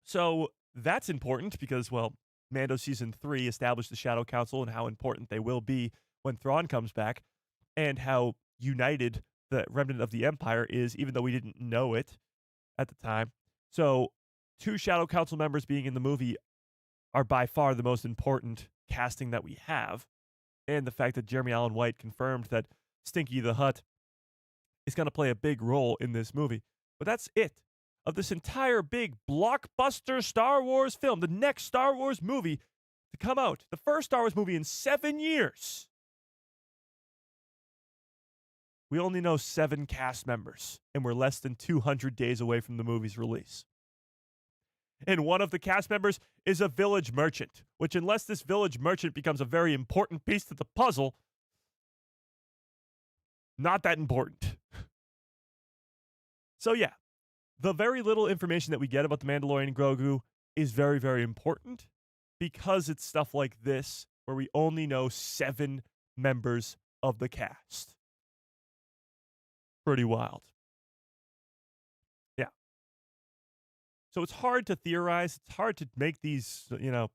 A: So that's important because, well, Mando Season 3 established the Shadow Council and how important they will be when Thrawn comes back, and how united the remnant of the Empire is, even though we didn't know it at the time. So 2 Shadow Council members being in the movie are by far the most important casting that we have. And the fact that Jeremy Allen White confirmed that Stinky the Hutt is going to play a big role in this movie. But that's it. Of this entire big blockbuster Star Wars film, the next Star Wars movie to come out, the first Star Wars movie in 7 years. We only know 7 cast members, and we're less than 200 days away from the movie's release. And one of the cast members is a village merchant, which, unless this village merchant becomes a very important piece to the puzzle, not that important. So yeah, the very little information that we get about the Mandalorian and Grogu is very, very important because it's stuff like this where we only know 7 members of the cast. Pretty wild. Yeah. So it's hard to theorize. It's hard to make these,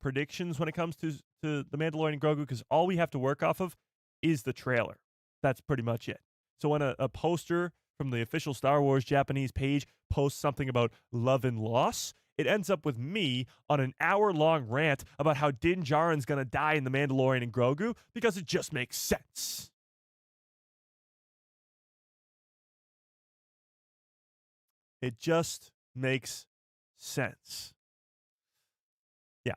A: predictions when it comes to the Mandalorian and Grogu because all we have to work off of is the trailer. That's pretty much it. So when a poster from the official Star Wars Japanese page posts something about love and loss, it ends up with me on an hour-long rant about how Din Djarin's going to die in The Mandalorian and Grogu because it just makes sense. It just makes sense. Yeah.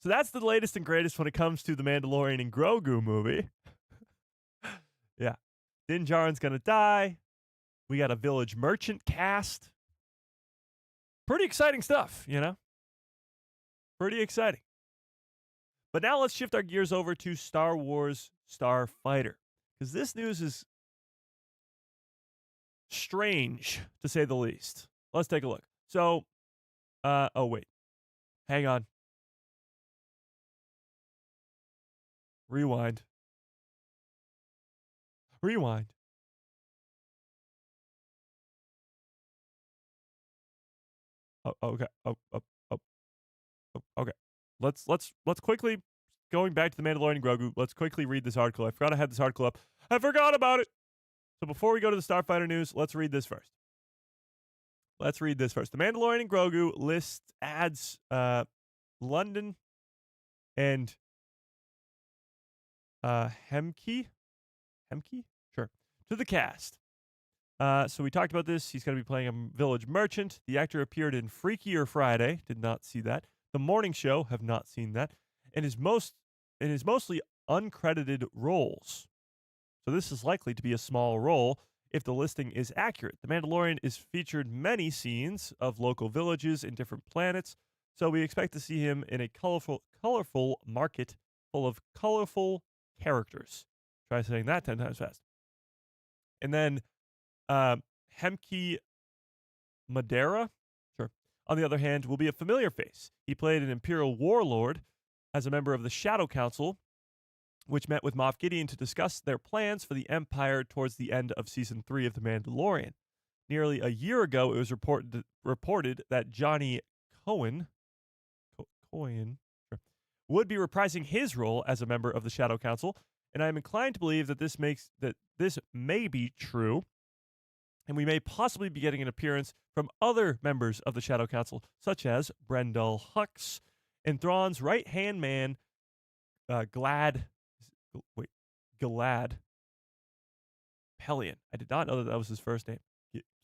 A: So that's the latest and greatest when it comes to the Mandalorian and Grogu movie. Yeah. Din Djarin's going to die. We got a village merchant cast. Pretty exciting stuff, Pretty exciting. But now let's shift our gears over to Star Wars Starfighter, because this news is strange, to say the least. Let's take a look. So, oh, wait. Hang on. Rewind. Oh, okay. Okay. Let's quickly, going back to the Mandalorian and Grogu, let's quickly read this article. I forgot I had this article up. I forgot about it. So before we go to the Starfighter news, let's read this first. The Mandalorian and Grogu adds London and Hemke? Sure. To the cast. So we talked about this. He's going to be playing a village merchant. The actor appeared in Freakier Friday. Did not see that. The Morning Show. Have not seen that. And his mostly uncredited roles. So this is likely to be a small role if the listing is accurate. The Mandalorian is featured many scenes of local villages in different planets. So we expect to see him in a colorful market full of colorful characters. Try saying that 10 times fast. And then Hemke Madeira, sure, on the other hand, will be a familiar face. He played an Imperial warlord as a member of the Shadow Council, which met with Moff Gideon to discuss their plans for the Empire towards the end of Season 3 of The Mandalorian. Nearly a year ago, it was reported that Johnny Cohen would be reprising his role as a member of the Shadow Council, and I am inclined to believe that this may be true, and we may possibly be getting an appearance from other members of the Shadow Council, such as Brendel Hux and Thrawn's right-hand man, Gilad Pelion. I did not know that was his first name.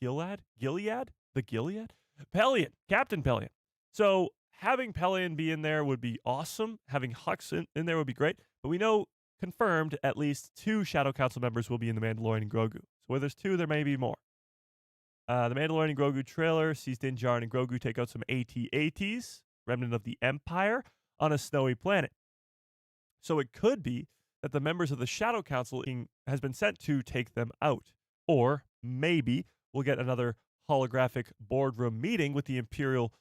A: Gilead? The Gilead? Pelion. Captain Pelion. So having Pelion be in there would be awesome. Having Hux in there would be great. But we know confirmed at least 2 Shadow Council members will be in The Mandalorian and Grogu. So where there's 2, there may be more. The Mandalorian and Grogu trailer sees Din Djarin and Grogu take out some AT-ATs, remnant of the Empire, on a snowy planet. So it could be that the members of the Shadow Council has been sent to take them out. Or maybe we'll get another holographic boardroom meeting with the Imperials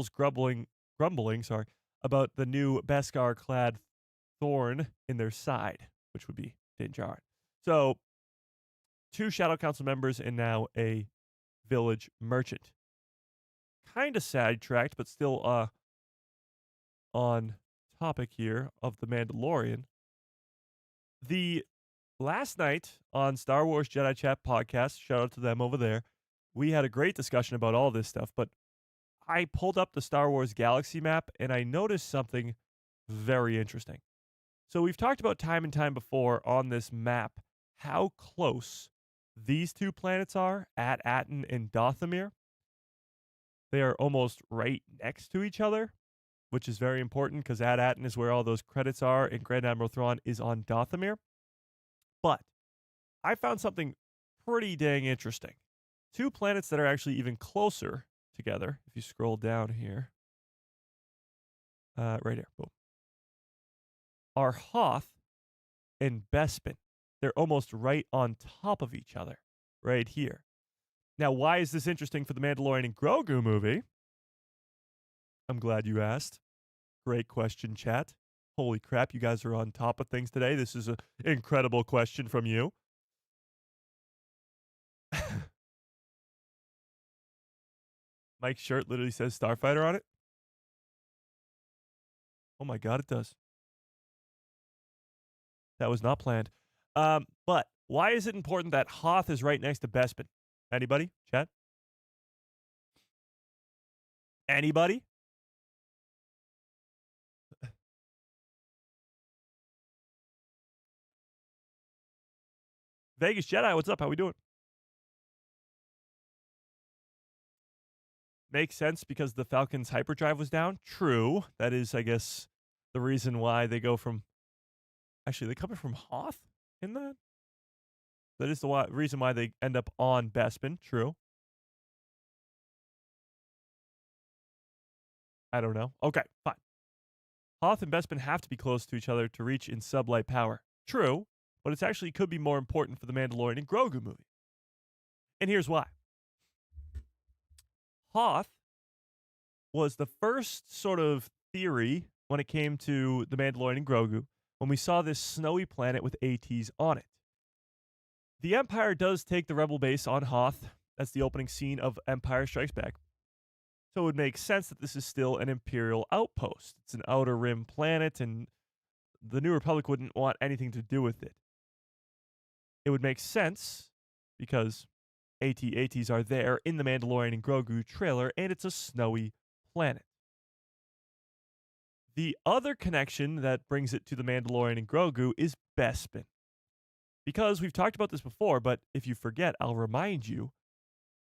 A: grumbling about the new Beskar-clad thorn in their side, which would be Din Djarin. So 2 Shadow Council members and now a village merchant. Kind of sidetracked, but still on topic here of The Mandalorian. The last night on Star Wars Jedi Chat podcast, shout out to them over there, we had a great discussion about all this stuff, but I pulled up the Star Wars galaxy map and I noticed something very interesting. So we've talked about time and time before on this map how close these 2 planets are, At-Aten and Dathomir. They are almost right next to each other, which is very important because At-Aten is where all those credits are, and Grand Admiral Thrawn is on Dathomir. But I found something pretty dang interesting. 2 planets that are actually even closer together, if you scroll down here, right here, boom, are Hoth and Bespin. They're almost right on top of each other, right here. Now, why is this interesting for the Mandalorian and Grogu movie? I'm glad you asked. Great question, chat. Holy crap, you guys are on top of things today. This is an incredible question from you. Mike's shirt literally says Starfighter on it. Oh my god, it does. That was not planned. But why is it important that Hoth is right next to Bespin? Anybody? Chat? Anybody? Vegas Jedi, what's up? How we doing? Makes sense because the Falcon's hyperdrive was down. True. That is, I guess, the reason why they go from... Actually, they coming from Hoth in that? That is the reason why they end up on Bespin. True. I don't know. Okay, fine. Hoth and Bespin have to be close to each other to reach in sublight power. True, but it actually could be more important for the Mandalorian and Grogu movie. And here's why. Hoth was the first sort of theory when it came to the Mandalorian and Grogu when we saw this snowy planet with ATs on it. The Empire does take the rebel base on Hoth. That's the opening scene of Empire Strikes Back. So it would make sense that this is still an Imperial outpost. It's an Outer Rim planet, and the New Republic wouldn't want anything to do with it. it would make sense because AT-ATs are there in the Mandalorian and Grogu trailer, and it's a snowy planet. The other connection that brings it to the Mandalorian and Grogu is Bespin. Because we've talked about this before, but if you forget, I'll remind you,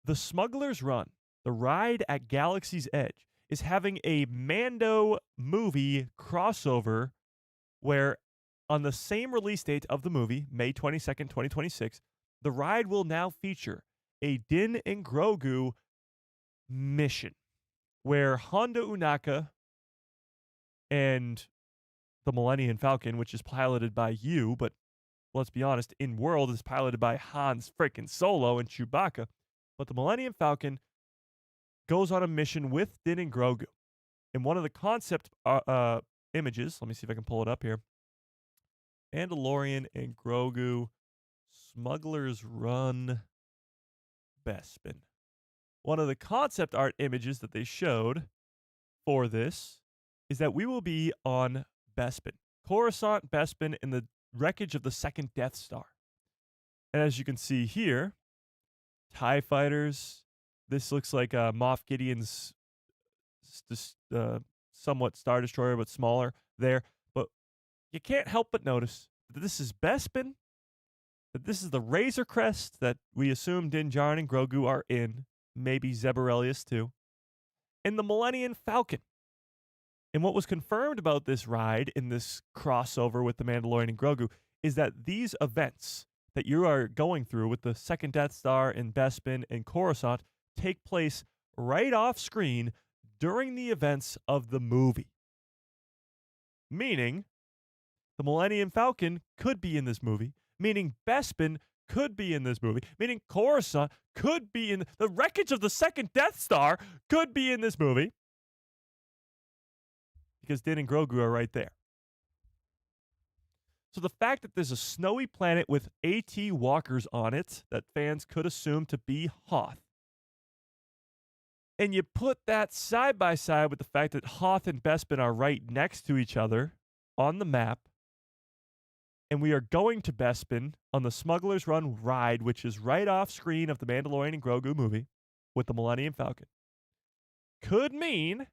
A: the Smuggler's Run, the ride at Galaxy's Edge, is having a Mando movie crossover where on the same release date of the movie, May 22nd, 2026, the ride will now feature a Din and Grogu mission where Hondo Ohnaka and the Millennium Falcon, which is piloted by you, but let's be honest, in world is piloted by Han's freaking Solo and Chewbacca. But the Millennium Falcon goes on a mission with Din and Grogu. And one of the concept images, let me see if I can pull it up here. Mandalorian and Grogu, Smuggler's Run, Bespin. One of the concept art images that they showed for this is that we will be on Bespin. Coruscant, Bespin, in the wreckage of the second Death Star. And as you can see here, TIE fighters. This looks like Moff Gideon's somewhat Star Destroyer, but smaller there. But you can't help but notice that this is Bespin, that this is the Razor Crest that we assume Din Djarin and Grogu are in, maybe Zebarelius too, and the Millennium Falcon. And what was confirmed about this ride in this crossover with the Mandalorian and Grogu is that these events that you are going through with the second Death Star and Bespin and Coruscant take place right off screen during the events of the movie. Meaning, the Millennium Falcon could be in this movie, meaning Bespin could be in this movie, meaning Coruscant could be in the wreckage of the second Death Star could be in this movie. Because Din and Grogu are right there. So the fact that there's a snowy planet with AT walkers on it that fans could assume to be Hoth, and you put that side by side with the fact that Hoth and Bespin are right next to each other on the map, and we are going to Bespin on the Smuggler's Run ride, which is right off screen of the Mandalorian and Grogu movie with the Millennium Falcon, could mean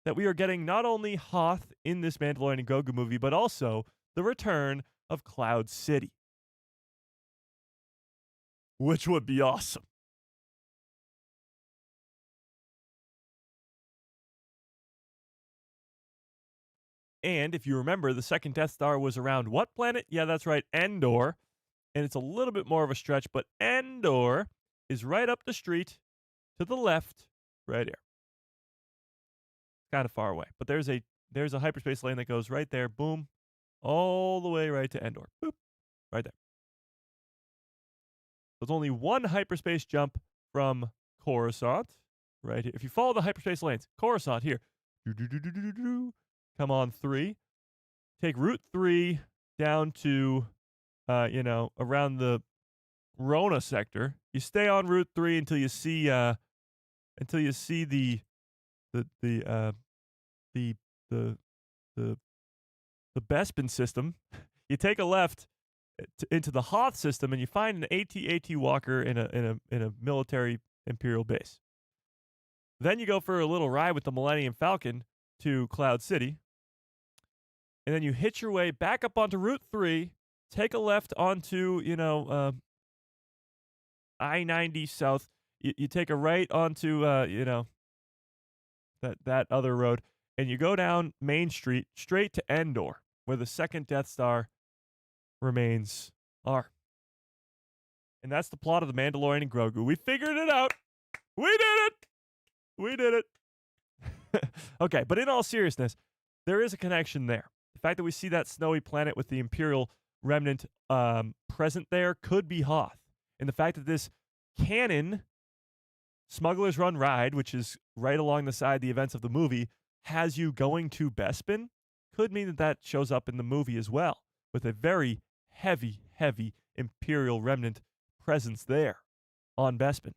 A: that we are getting not only Hoth in this Mandalorian and Grogu movie, but also the return of Cloud City, which would be awesome. And if you remember, the second Death Star was around what planet? Yeah, that's right, Endor. And it's a little bit more of a stretch, but Endor is right up the street to the left, right here. Kind of far away, but there's a hyperspace lane that goes right there, boom, all the way right to Endor, boop, right there. There's only one hyperspace jump from Coruscant, right here. If you follow the hyperspace lanes, Coruscant here, come on 3, take Route 3 down to, around the Rona sector. You stay on Route 3 until you see the Bespin system. You take a left into the Hoth system, and you find an AT-AT walker in a military Imperial base. Then you go for a little ride with the Millennium Falcon to Cloud City, and then you hitch your way back up onto Route 3, take a left onto I-90 South. You take a right onto that other road, and you go down Main Street straight to Endor, where the second Death Star remains are. And that's the plot of The Mandalorian and Grogu. We figured it out. We did it. We did it. Okay, but in all seriousness, there is a connection there. The fact that we see that snowy planet with the Imperial remnant present there could be Hoth. And the fact that this canon Smuggler's Run ride, which is right along the side of the events of the movie, has you going to Bespin, could mean that shows up in the movie as well, with a very heavy, heavy Imperial remnant presence there on Bespin.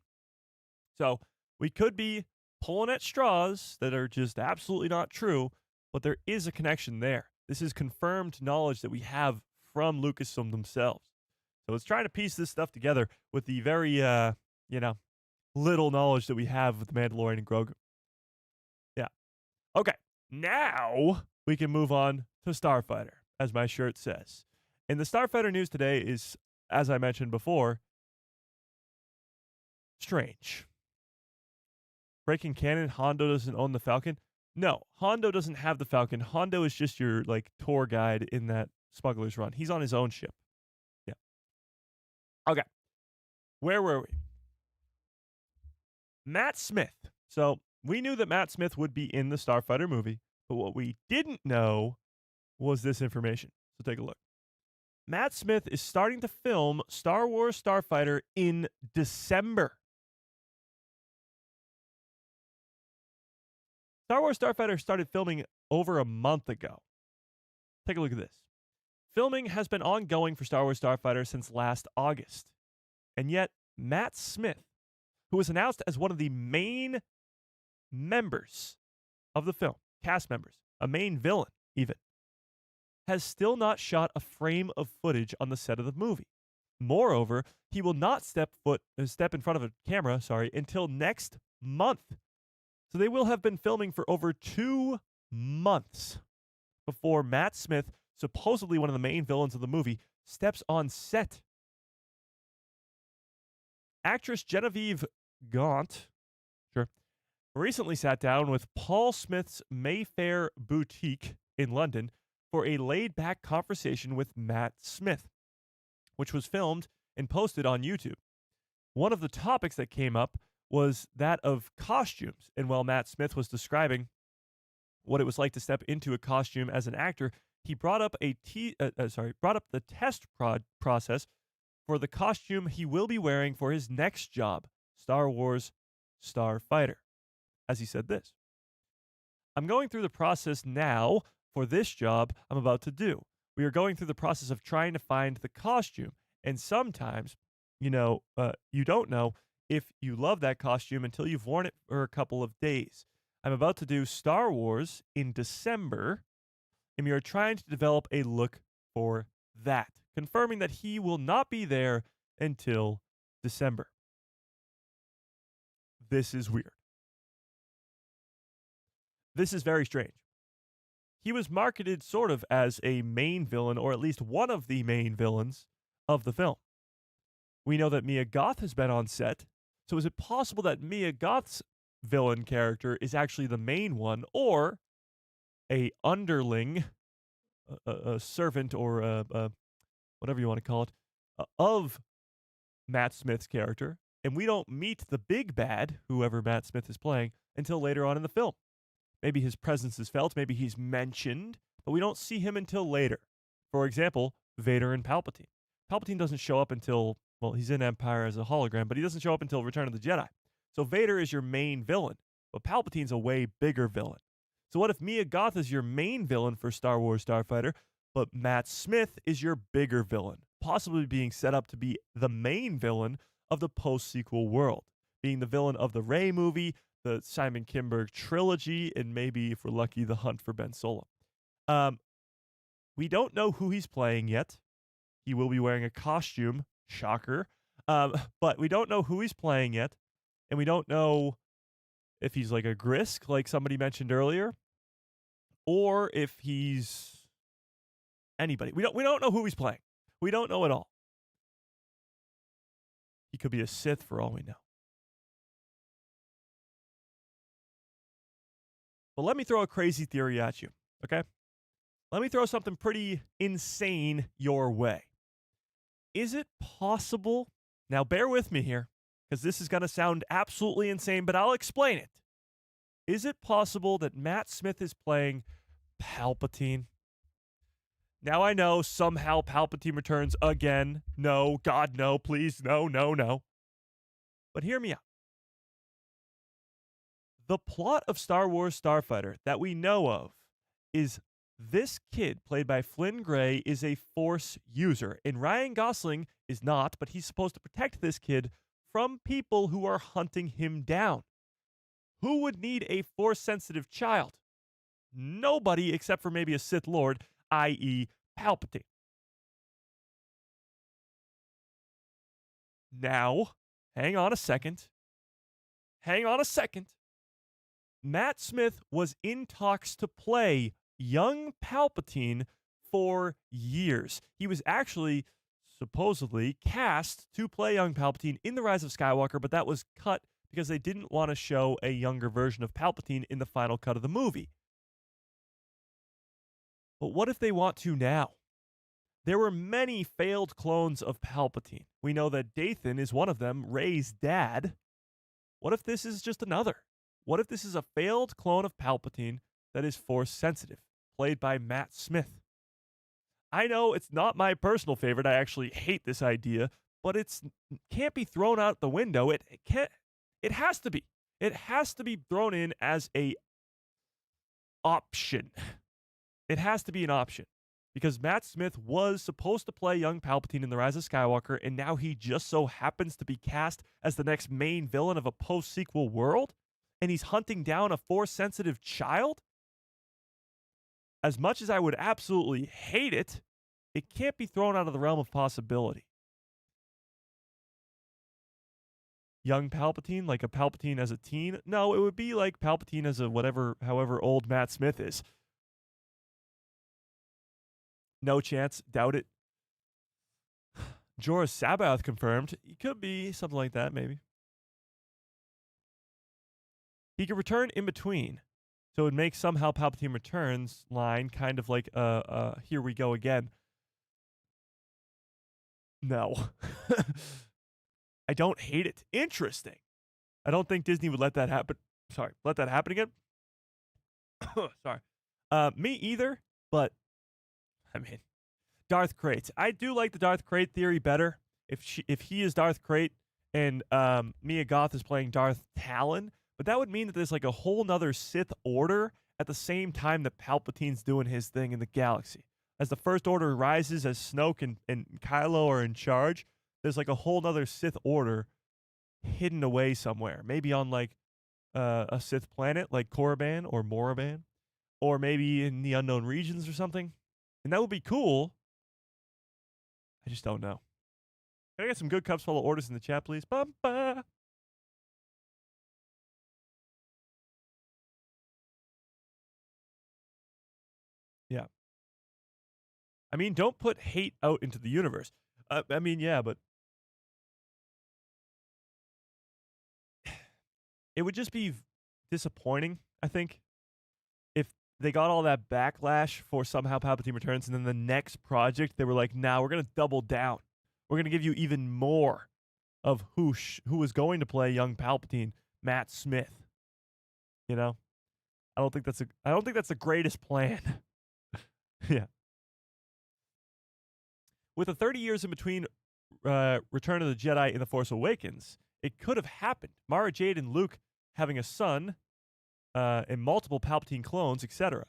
A: So we could be pulling at straws that are just absolutely not true, but there is a connection there. This is confirmed knowledge that we have from Lucasfilm themselves. So let's try to piece this stuff together with the very, little knowledge that we have of the Mandalorian and Grogu. Yeah. Okay. Now we can move on to Starfighter, as my shirt says. And the Starfighter news today is, as I mentioned before, strange. Breaking canon, Hondo doesn't own the Falcon. No, Hondo doesn't have the Falcon. Hondo is just your tour guide in that Smuggler's Run. He's on his own ship. Yeah. Okay. Where were we? Matt Smith. So we knew that Matt Smith would be in the Starfighter movie, but what we didn't know was this information. So take a look. Matt Smith is starting to film Star Wars Starfighter in December. Star Wars Starfighter started filming over a month ago. Take a look at this. Filming has been ongoing for Star Wars Starfighter since last August. And yet, Matt Smith, who was announced as one of the main members of the film, cast members, a main villain even, has still not shot a frame of footage on the set of the movie. Moreover, he will not step in front of a camera, until next month. So they will have been filming for over 2 months before Matt Smith, supposedly one of the main villains of the movie, steps on set. Actress Genevieve Gaunt, recently sat down with Paul Smith's Mayfair Boutique in London for a laid-back conversation with Matt Smith, which was filmed and posted on YouTube. One of the topics that came up was that of costumes, and while Matt Smith was describing what it was like to step into a costume as an actor, he brought up the test process for the costume he will be wearing for his next job, Star Wars Starfighter. As he said this, "I'm going through the process now for this job I'm about to do. We are going through the process of trying to find the costume, and sometimes, you don't know if you love that costume until you've worn it for a couple of days. I'm about to do Star Wars in December, and we are trying to develop a look for that," confirming that he will not be there until December. This is weird. This is very strange. He was marketed sort of as a main villain, or at least one of the main villains of the film. We know that Mia Goth has been on set, so is it possible that Mia Goth's villain character is actually the main one, or a underling, a servant, or whatever you want to call it, of Matt Smith's character, and we don't meet the big bad, whoever Matt Smith is playing, until later on in the film. Maybe his presence is felt, maybe he's mentioned, but we don't see him until later. For example, Vader and Palpatine. Palpatine doesn't show up until, he's in Empire as a hologram, but he doesn't show up until Return of the Jedi. So Vader is your main villain, but Palpatine's a way bigger villain. So what if Mia Goth is your main villain for Star Wars Starfighter, but Matt Smith is your bigger villain, possibly being set up to be the main villain of the post-sequel world, being the villain of the Rey movie, the Simon Kinberg trilogy, and maybe, if we're lucky, the Hunt for Ben Solo. We don't know who he's playing yet. He will be wearing a costume, shocker, but we don't know who he's playing yet, and we don't know if he's like a Grisk, like somebody mentioned earlier, or if he's anybody. We don't know who he's playing. We don't know at all. He could be a Sith for all we know. But let me throw a crazy theory at you, okay? Let me throw something pretty insane your way. Is it possible? Now, bear with me here, because this is going to sound absolutely insane, but I'll explain it. Is it possible that Matt Smith is playing Palpatine? Now, I know somehow Palpatine returns again. No, God, no, please, no, no, no. But hear me out. The plot of Star Wars Starfighter that we know of is this kid, played by Flynn Gray, is a Force user. And Ryan Gosling is not, but he's supposed to protect this kid from people who are hunting him down. Who would need a Force-sensitive child? Nobody except for maybe a Sith Lord, i.e. Palpatine. Now, hang on a second. Matt Smith was in talks to play young Palpatine for years. He was actually supposedly cast to play young Palpatine in The Rise of Skywalker, but that was cut because they didn't want to show a younger version of Palpatine in the final cut of the movie. But what if they want to now? There were many failed clones of Palpatine. We know that Dathan is one of them, Rey's dad. What if this is just another? What if this is a failed clone of Palpatine that is Force sensitive, played by Matt Smith? I know it's not my personal favorite. I actually hate this idea, but it can't be thrown out the window. It can't. It has to be. It has to be thrown in as a option. It has to be an option because Matt Smith was supposed to play young Palpatine in The Rise of Skywalker, and now he just so happens to be cast as the next main villain of a post-sequel world, and he's hunting down a Force-sensitive child? As much as I would absolutely hate it, it can't be thrown out of the realm of possibility. Young Palpatine, like a Palpatine as a teen? No, it would be like Palpatine as a however old Matt Smith is. No chance. Doubt it. Jorah Sabaoth confirmed. He could be something like that, maybe. He could return in between. So it would make somehow Palpatine Returns line kind of like here we go again. No. I don't hate it. Interesting. I don't think Disney would let that happen. Sorry, let that happen again. Sorry. Me either, but I mean, Darth Krayt. I do like the Darth Krayt theory better. If he is Darth Krayt and Mia Goth is playing Darth Talon, but that would mean that there's like a whole nother Sith Order at the same time that Palpatine's doing his thing in the galaxy. As the First Order rises, as Snoke and Kylo are in charge, there's like a whole nother Sith Order hidden away somewhere. Maybe on like a Sith planet like Korriban or Moraban, or maybe in the unknown regions or something. And that would be cool. I just don't know. Can I get some good cups full of orders in the chat, please? Bumpa. Yeah. I mean, don't put hate out into the universe. I mean, yeah, but it would just be disappointing, I think, if they got all that backlash for somehow Palpatine Returns, and then the next project they were like, "Nah, we're gonna double down. We're gonna give you even more of who was going to play young Palpatine, Matt Smith." You know, I don't think that's the greatest plan. Yeah. With the 30 years in between Return of the Jedi and The Force Awakens, it could have happened. Mara Jade and Luke having a son, and multiple Palpatine clones, etc.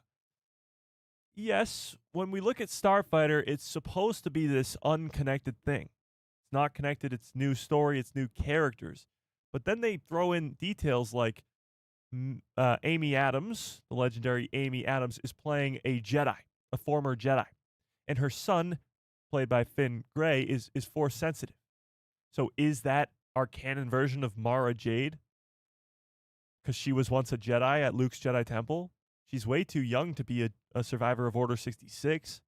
A: Yes, when we look at Starfighter, it's supposed to be this unconnected thing. It's not connected, it's new story, it's new characters. But then they throw in details like Amy Adams, the legendary Amy Adams, is playing a Jedi, a former Jedi. And her son, played by Finn Gray, is Force sensitive. So is that our canon version of Mara Jade? Because she was once a Jedi at Luke's Jedi Temple. She's way too young to be a survivor of Order 66.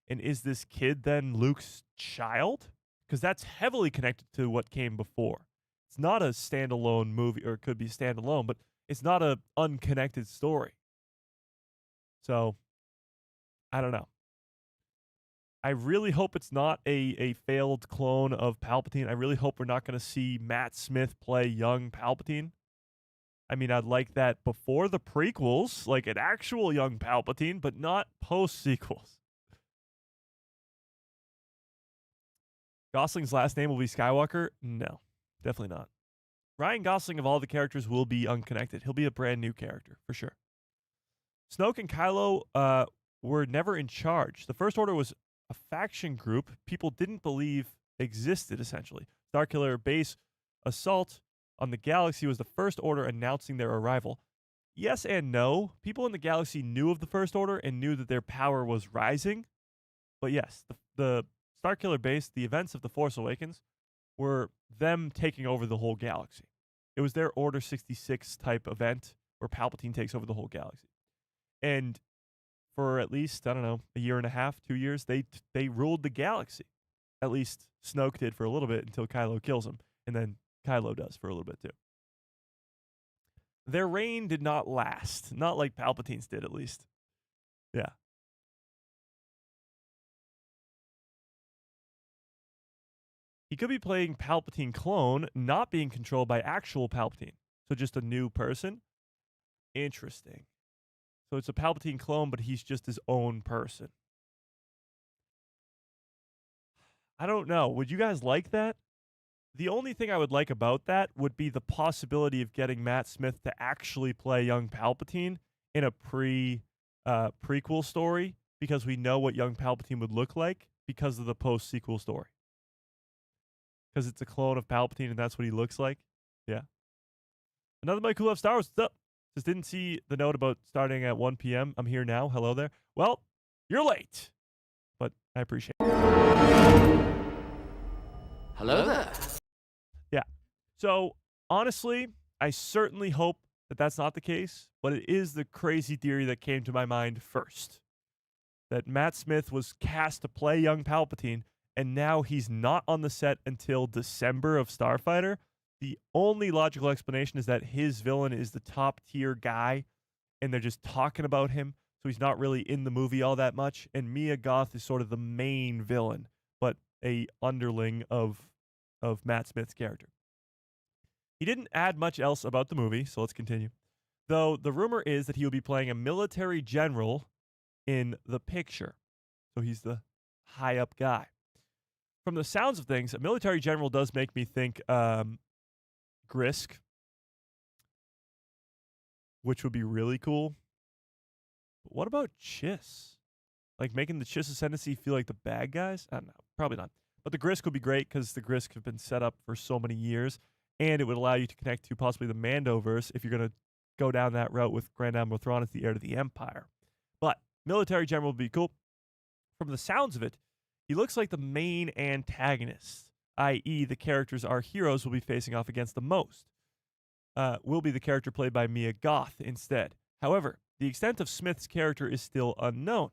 A: And is this kid then Luke's child? Because that's heavily connected to what came before. It's not a standalone movie, or it could be standalone, but it's not a unconnected story. So, I don't know. I really hope it's not a failed clone of Palpatine. I really hope we're not going to see Matt Smith play young Palpatine. I mean, I'd like that before the prequels, like an actual young Palpatine, but not post-sequels. Gosling's last name will be Skywalker? No, definitely not. Ryan Gosling, of all the characters, will be unconnected. He'll be a brand new character, for sure. Snoke and Kylo were never in charge. The First Order was a faction group people didn't believe existed, essentially. Starkiller Base assault on the galaxy was the First Order announcing their arrival. Yes and no. People in the galaxy knew of the First Order and knew that their power was rising. But yes, the Starkiller Base, the events of The Force Awakens, were them taking over the whole galaxy. It was their Order 66 type event where Palpatine takes over the whole galaxy. And for at least, I don't know, a year and a half, 2 years, they ruled the galaxy. At least Snoke did for a little bit until Kylo kills him. And then Kylo does for a little bit too. Their reign did not last. Not like Palpatine's did, at least. Yeah. He could be playing Palpatine clone, not being controlled by actual Palpatine. So just a new person. Interesting. So it's a Palpatine clone, but he's just his own person. I don't know. Would you guys like that? The only thing I would like about that would be the possibility of getting Matt Smith to actually play young Palpatine in a prequel story, because we know what young Palpatine would look like because of the post-sequel story. Because it's a clone of Palpatine and that's what he looks like. Yeah. Another Mike who loves Star Wars. What's up? Just didn't see the note about starting at 1 p.m. I'm here now. Hello there. Well, you're late, but I appreciate it.
D: Hello there.
A: Yeah. So, honestly, I certainly hope that that's not the case, but it is the crazy theory that came to my mind first. That Matt Smith was cast to play young Palpatine, and now he's not on the set until December of Starfighter. The only logical explanation is that his villain is the top tier guy, and they're just talking about him, so he's not really in the movie all that much, and Mia Goth is sort of the main villain, but a underling of Matt Smith's character. He didn't add much else about the movie, so let's continue. Though the rumor is that he will be playing a military general in the picture. So he's the high up guy. From the sounds of things, a military general does make me think Grisk, which would be really cool. But what about Chiss? Like making the Chiss Ascendancy feel like the bad guys? I don't know. Probably not. But the Grisk would be great because the Grisk have been set up for so many years, and it would allow you to connect to possibly the Mandoverse if you're going to go down that route with Grand Admiral Thrawn as the heir to the Empire. But military general would be cool. From the sounds of it, he looks like the main antagonist, i.e. the characters our heroes will be facing off against the most. Will be the character played by Mia Goth instead. However, the extent of Smith's character is still unknown.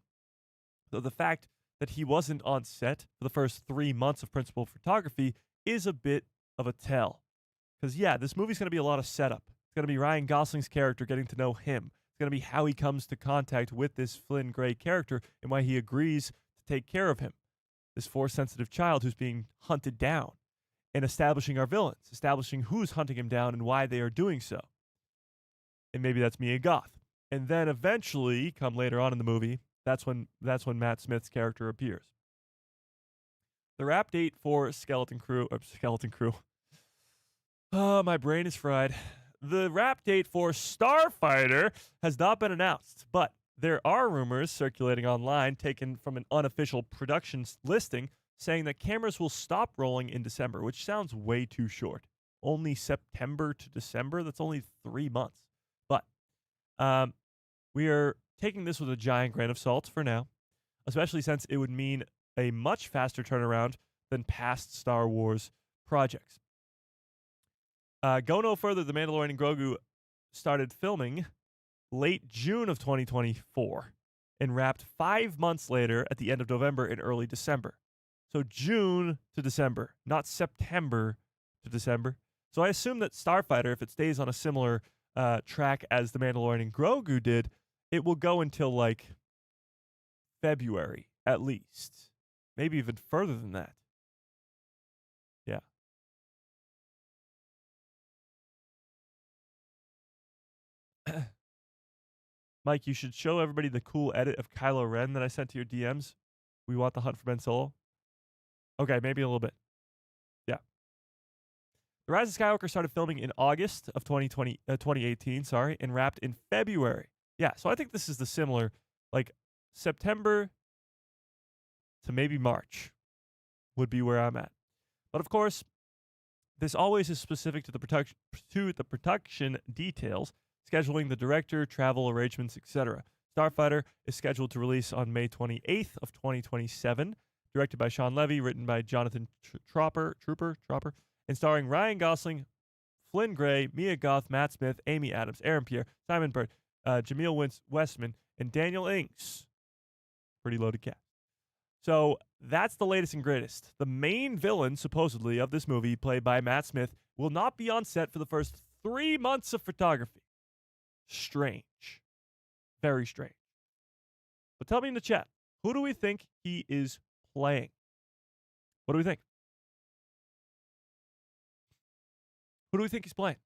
A: So the fact that he wasn't on set for the first 3 months of principal photography is a bit of a tell. Because, yeah, this movie's going to be a lot of setup. It's going to be Ryan Gosling's character getting to know him. It's going to be how he comes to contact with this Flynn Gray character and why he agrees to take care of him. This Force-sensitive child who's being hunted down. And establishing our villains. Establishing who's hunting him down and why they are doing so. And maybe that's Mia Goth. And then eventually, come later on in the movie, that's when Matt Smith's character appears. The wrap date for Skeleton Crew. Oh, my brain is fried. The wrap date for Starfighter has not been announced, but there are rumors circulating online taken from an unofficial production listing saying that cameras will stop rolling in December, which sounds way too short. Only September to December? That's only 3 months. But we are taking this with a giant grain of salt for now, especially since it would mean a much faster turnaround than past Star Wars projects. Go no further, The Mandalorian and Grogu started filming late June of 2024 and wrapped 5 months later at the end of November and early December. So June to December, not September to December. So I assume that Starfighter, if it stays on a similar track as The Mandalorian and Grogu did, it will go until like February at least. Maybe even further than that. Yeah. Mike, you should show everybody the cool edit of Kylo Ren that I sent to your DMs. We want the hunt for Ben Solo. Okay, maybe a little bit. Yeah. The Rise of Skywalker started filming in August of 2018, and wrapped in February. Yeah, so I think this is the similar, like September to maybe March would be where I'm at. But of course, this always is specific to the production details, scheduling the director, travel arrangements, etc. Starfighter is scheduled to release on May 28th of 2027. directed by Sean Levy, written by Jonathan Trooper, and starring Ryan Gosling, Flynn Gray, Mia Goth, Matt Smith, Amy Adams, Aaron Pierre, Simon Bird, Jameel Westman, and Daniel Ings. Pretty loaded cast. So that's the latest and greatest. The main villain, supposedly, of this movie, played by Matt Smith, will not be on set for the first 3 months of photography. Strange. Very strange. But tell me in the chat, who do we think he is playing? What do we think? Who do we think he's playing?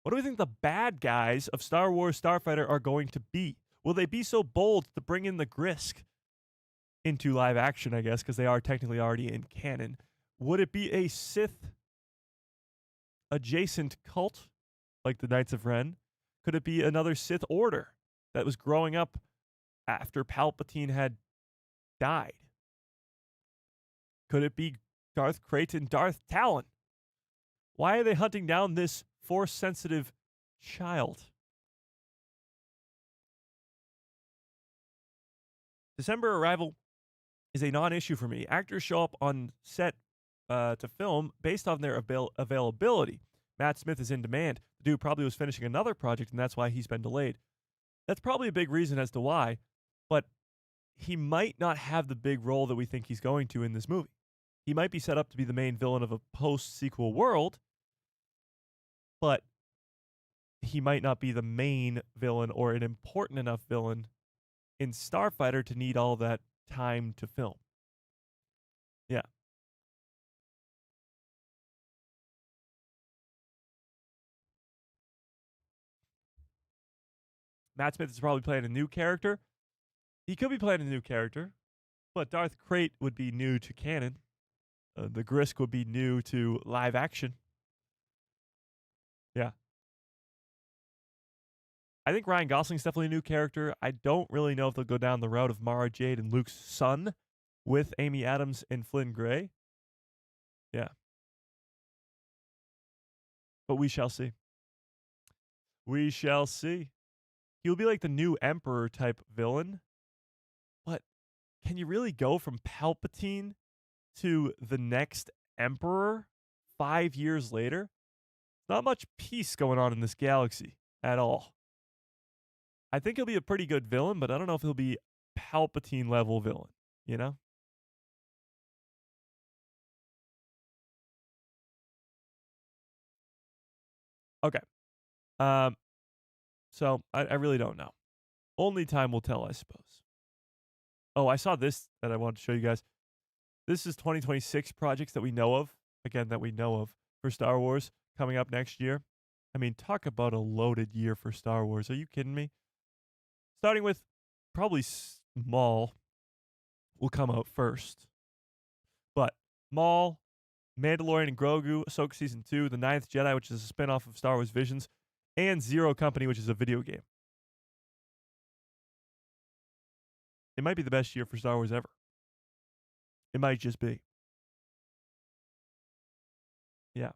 A: What do we think the bad guys of Star Wars Starfighter are going to be? Will they be so bold to bring in the Grisk into live action, I guess, because they are technically already in canon? Would it be a Sith adjacent cult like the Knights of Ren? Could it be another Sith order that was growing up after Palpatine had died? Could it be Darth Krayt and Darth Talon? Why are they hunting down this Force-sensitive child? December arrival is a non-issue for me. Actors show up on set to film based on their availability. Matt Smith is in demand. The dude probably was finishing another project, and that's why he's been delayed. That's probably a big reason as to why, but he might not have the big role that we think he's going to in this movie. He might be set up to be the main villain of a post-sequel world, but he might not be the main villain or an important enough villain in Starfighter to need all that time to film. Yeah. Matt Smith is probably playing a new character. He could be playing a new character, but Darth Krayt would be new to canon. The Grisk would be new to live action. Yeah. I think Ryan Gosling's definitely a new character. I don't really know if they'll go down the route of Mara Jade and Luke's son with Amy Adams and Flynn Gray. Yeah. But we shall see. We shall see. He'll be like the new Emperor type villain. But can you really go from Palpatine to the next Emperor 5 years later? Not much peace going on in this galaxy at all. I think he'll be a pretty good villain, but I don't know if he'll be Palpatine level villain, you know? Okay. So I really don't know. Only time will tell, I suppose. Oh, I saw this that I wanted to show you guys. This is 2026 projects that we know of. Again, that we know of for Star Wars coming up next year. I mean, talk about a loaded year for Star Wars. Are you kidding me? Starting with probably Maul will come out first. But Maul, Mandalorian and Grogu, Ahsoka Season 2, The Ninth Jedi, which is a spinoff of Star Wars Visions, and Zero Company, which is a video game. It might be the best year for Star Wars ever. It might just be. Yeah.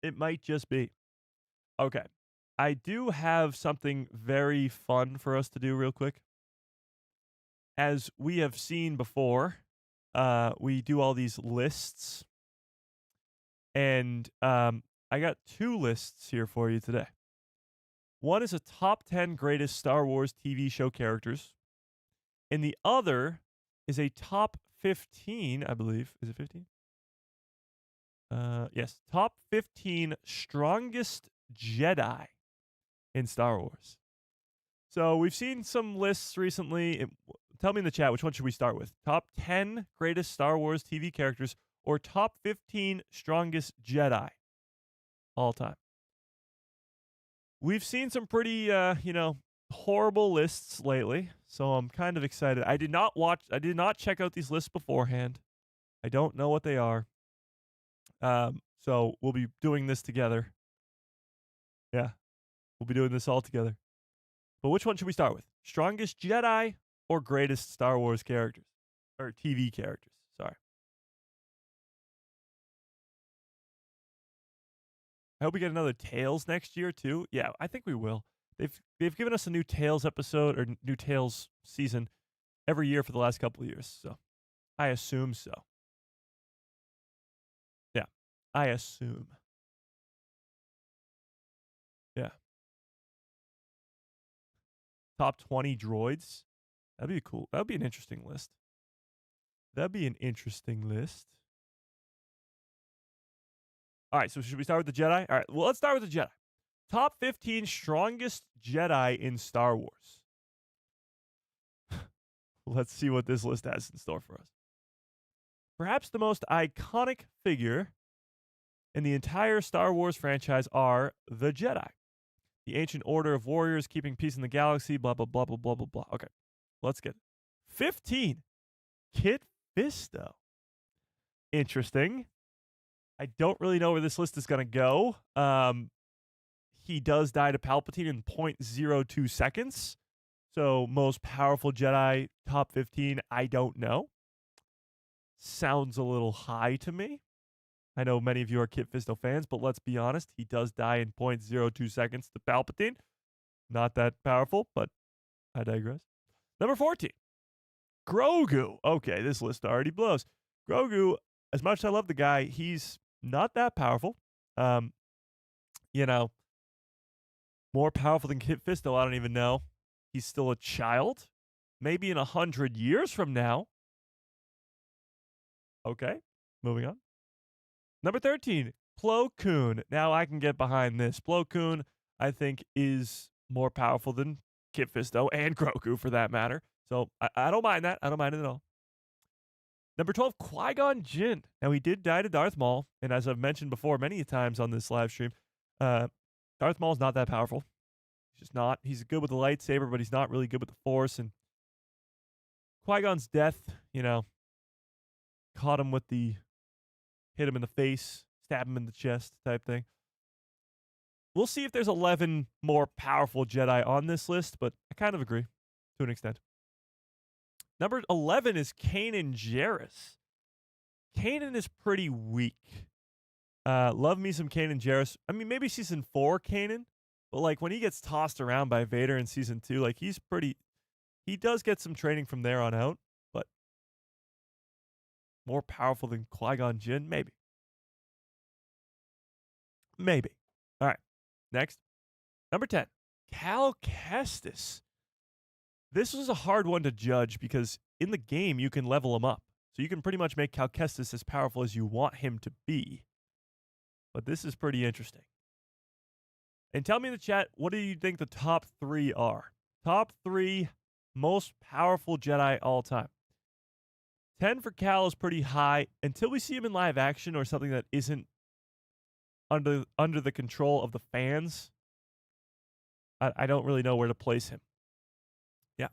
A: It might just be. Okay. I do have something very fun for us to do real quick. As we have seen before, we do all these lists. And I got 2 lists here for you today. One is a top 10 greatest Star Wars TV show characters. And the other is a top 15, I believe. Is it 15? Yes. Top 15 strongest Jedi in Star Wars. So we've seen some lists recently. Tell me in the chat, which one should we start with? Top 10 greatest Star Wars TV characters or top 15 strongest Jedi all time? We've seen some pretty, horrible lists lately, so I'm kind of excited. I did not check out these lists beforehand. I don't know what they are. So we'll be doing this together. Yeah, we'll be doing this all together. But which one should we start with? Strongest Jedi or greatest Star Wars characters? Or TV characters, sorry. I hope we get another Tales next year, too. Yeah, I think we will. They've given us a new Tales episode or new Tales season every year for the last couple of years, so I assume so. Yeah, I assume. Yeah. Top 20 droids. That'd be cool. That'd be an interesting list. That'd be an interesting list. All right, so should we start with the Jedi? All right, well, let's start with the Jedi. Top 15 strongest Jedi in Star Wars. Let's see what this list has in store for us. Perhaps the most iconic figure in the entire Star Wars franchise are the Jedi. The ancient order of warriors keeping peace in the galaxy, blah, blah, blah, blah, blah, blah, blah. Okay, let's get it. 15, Kit Fisto. Interesting. I don't really know where this list is going to go. He does die to Palpatine in 0.02 seconds. So, most powerful Jedi, top 15, I don't know. Sounds a little high to me. I know many of you are Kit Fisto fans, but let's be honest. He does die in 0.02 seconds to Palpatine. Not that powerful, but I digress. Number 14, Grogu. Okay, this list already blows. Grogu, as much as I love the guy, he's not that powerful. More powerful than Kit Fisto, I don't even know. He's still a child. Maybe in 100 years from now. Okay, moving on. Number 13, Plo Koon. Now I can get behind this. Plo Koon, I think, is more powerful than Kit Fisto and Grogu, for that matter. So I don't mind that. I don't mind it at all. Number 12, Qui-Gon Jinn. Now, he did die to Darth Maul, and as I've mentioned before many times on this live stream, Darth Maul's not that powerful. He's just not. He's good with the lightsaber, but he's not really good with the Force. And Qui-Gon's death, caught him with the hit him in the face, stab him in the chest type thing. We'll see if there's 11 more powerful Jedi on this list, but I kind of agree to an extent. Number 11 is Kanan Jarrus. Kanan is pretty weak. Love me some Kanan Jarrus. I mean, maybe season 4 Kanan, but like when he gets tossed around by Vader in season 2, like he does get some training from there on out, but more powerful than Qui-Gon Jinn? Maybe. Maybe. All right. Next. Number 10. Cal Kestis. This was a hard one to judge because in the game, you can level him up. So you can pretty much make Cal Kestis as powerful as you want him to be. But this is pretty interesting. And tell me in the chat, what do you think the top 3 are? Top 3 most powerful Jedi all time. 10 for Cal is pretty high until we see him in live action or something that isn't under the control of the fans. I don't really know where to place him. Yeah.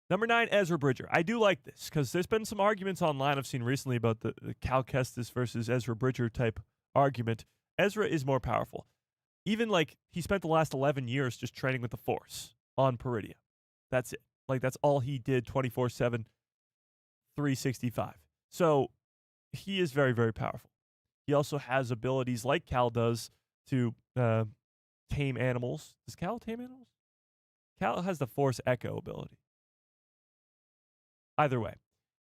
A: Number 9, Ezra Bridger. I do like this because there's been some arguments online I've seen recently about the Cal Kestis versus Ezra Bridger type argument. Ezra is more powerful. Even like he spent the last 11 years just training with the Force on Peridia. That's it. Like that's all he did 24/7. 365. So he is very, very powerful. He also has abilities like Cal does to tame animals. Does Cal tame animals? Cal has the Force Echo ability. Either way,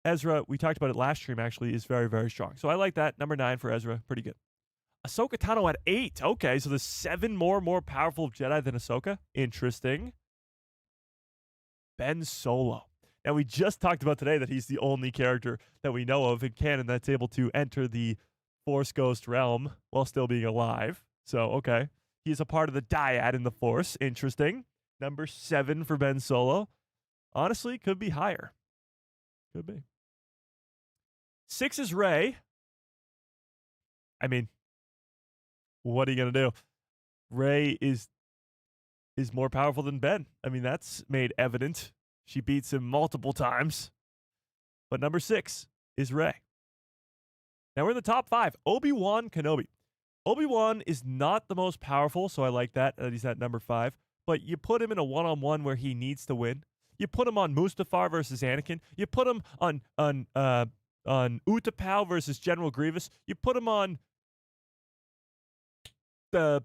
A: Ezra, we talked about it last stream actually, is very, very strong. So I like that. Number 9 for Ezra. Pretty good. Ahsoka Tano at 8. Okay, so there's 7 more powerful Jedi than Ahsoka. Interesting. Ben Solo. Now, we just talked about today that he's the only character that we know of in canon that's able to enter the Force Ghost realm while still being alive. So, okay. He's a part of the dyad in the Force. Interesting. Number 7 for Ben Solo. Honestly, could be higher. Could be. 6 is Rey. I mean, what are you going to do? Rey is more powerful than Ben. I mean, that's made evident. She beats him multiple times. But number 6 is Rey. Now we're in the top 5. Obi-Wan Kenobi. Obi-Wan is not the most powerful, so I like that he's at number 5. But you put him in a one-on-one where he needs to win. You put him on Mustafar versus Anakin. You put him on Utapau versus General Grievous. You put him on the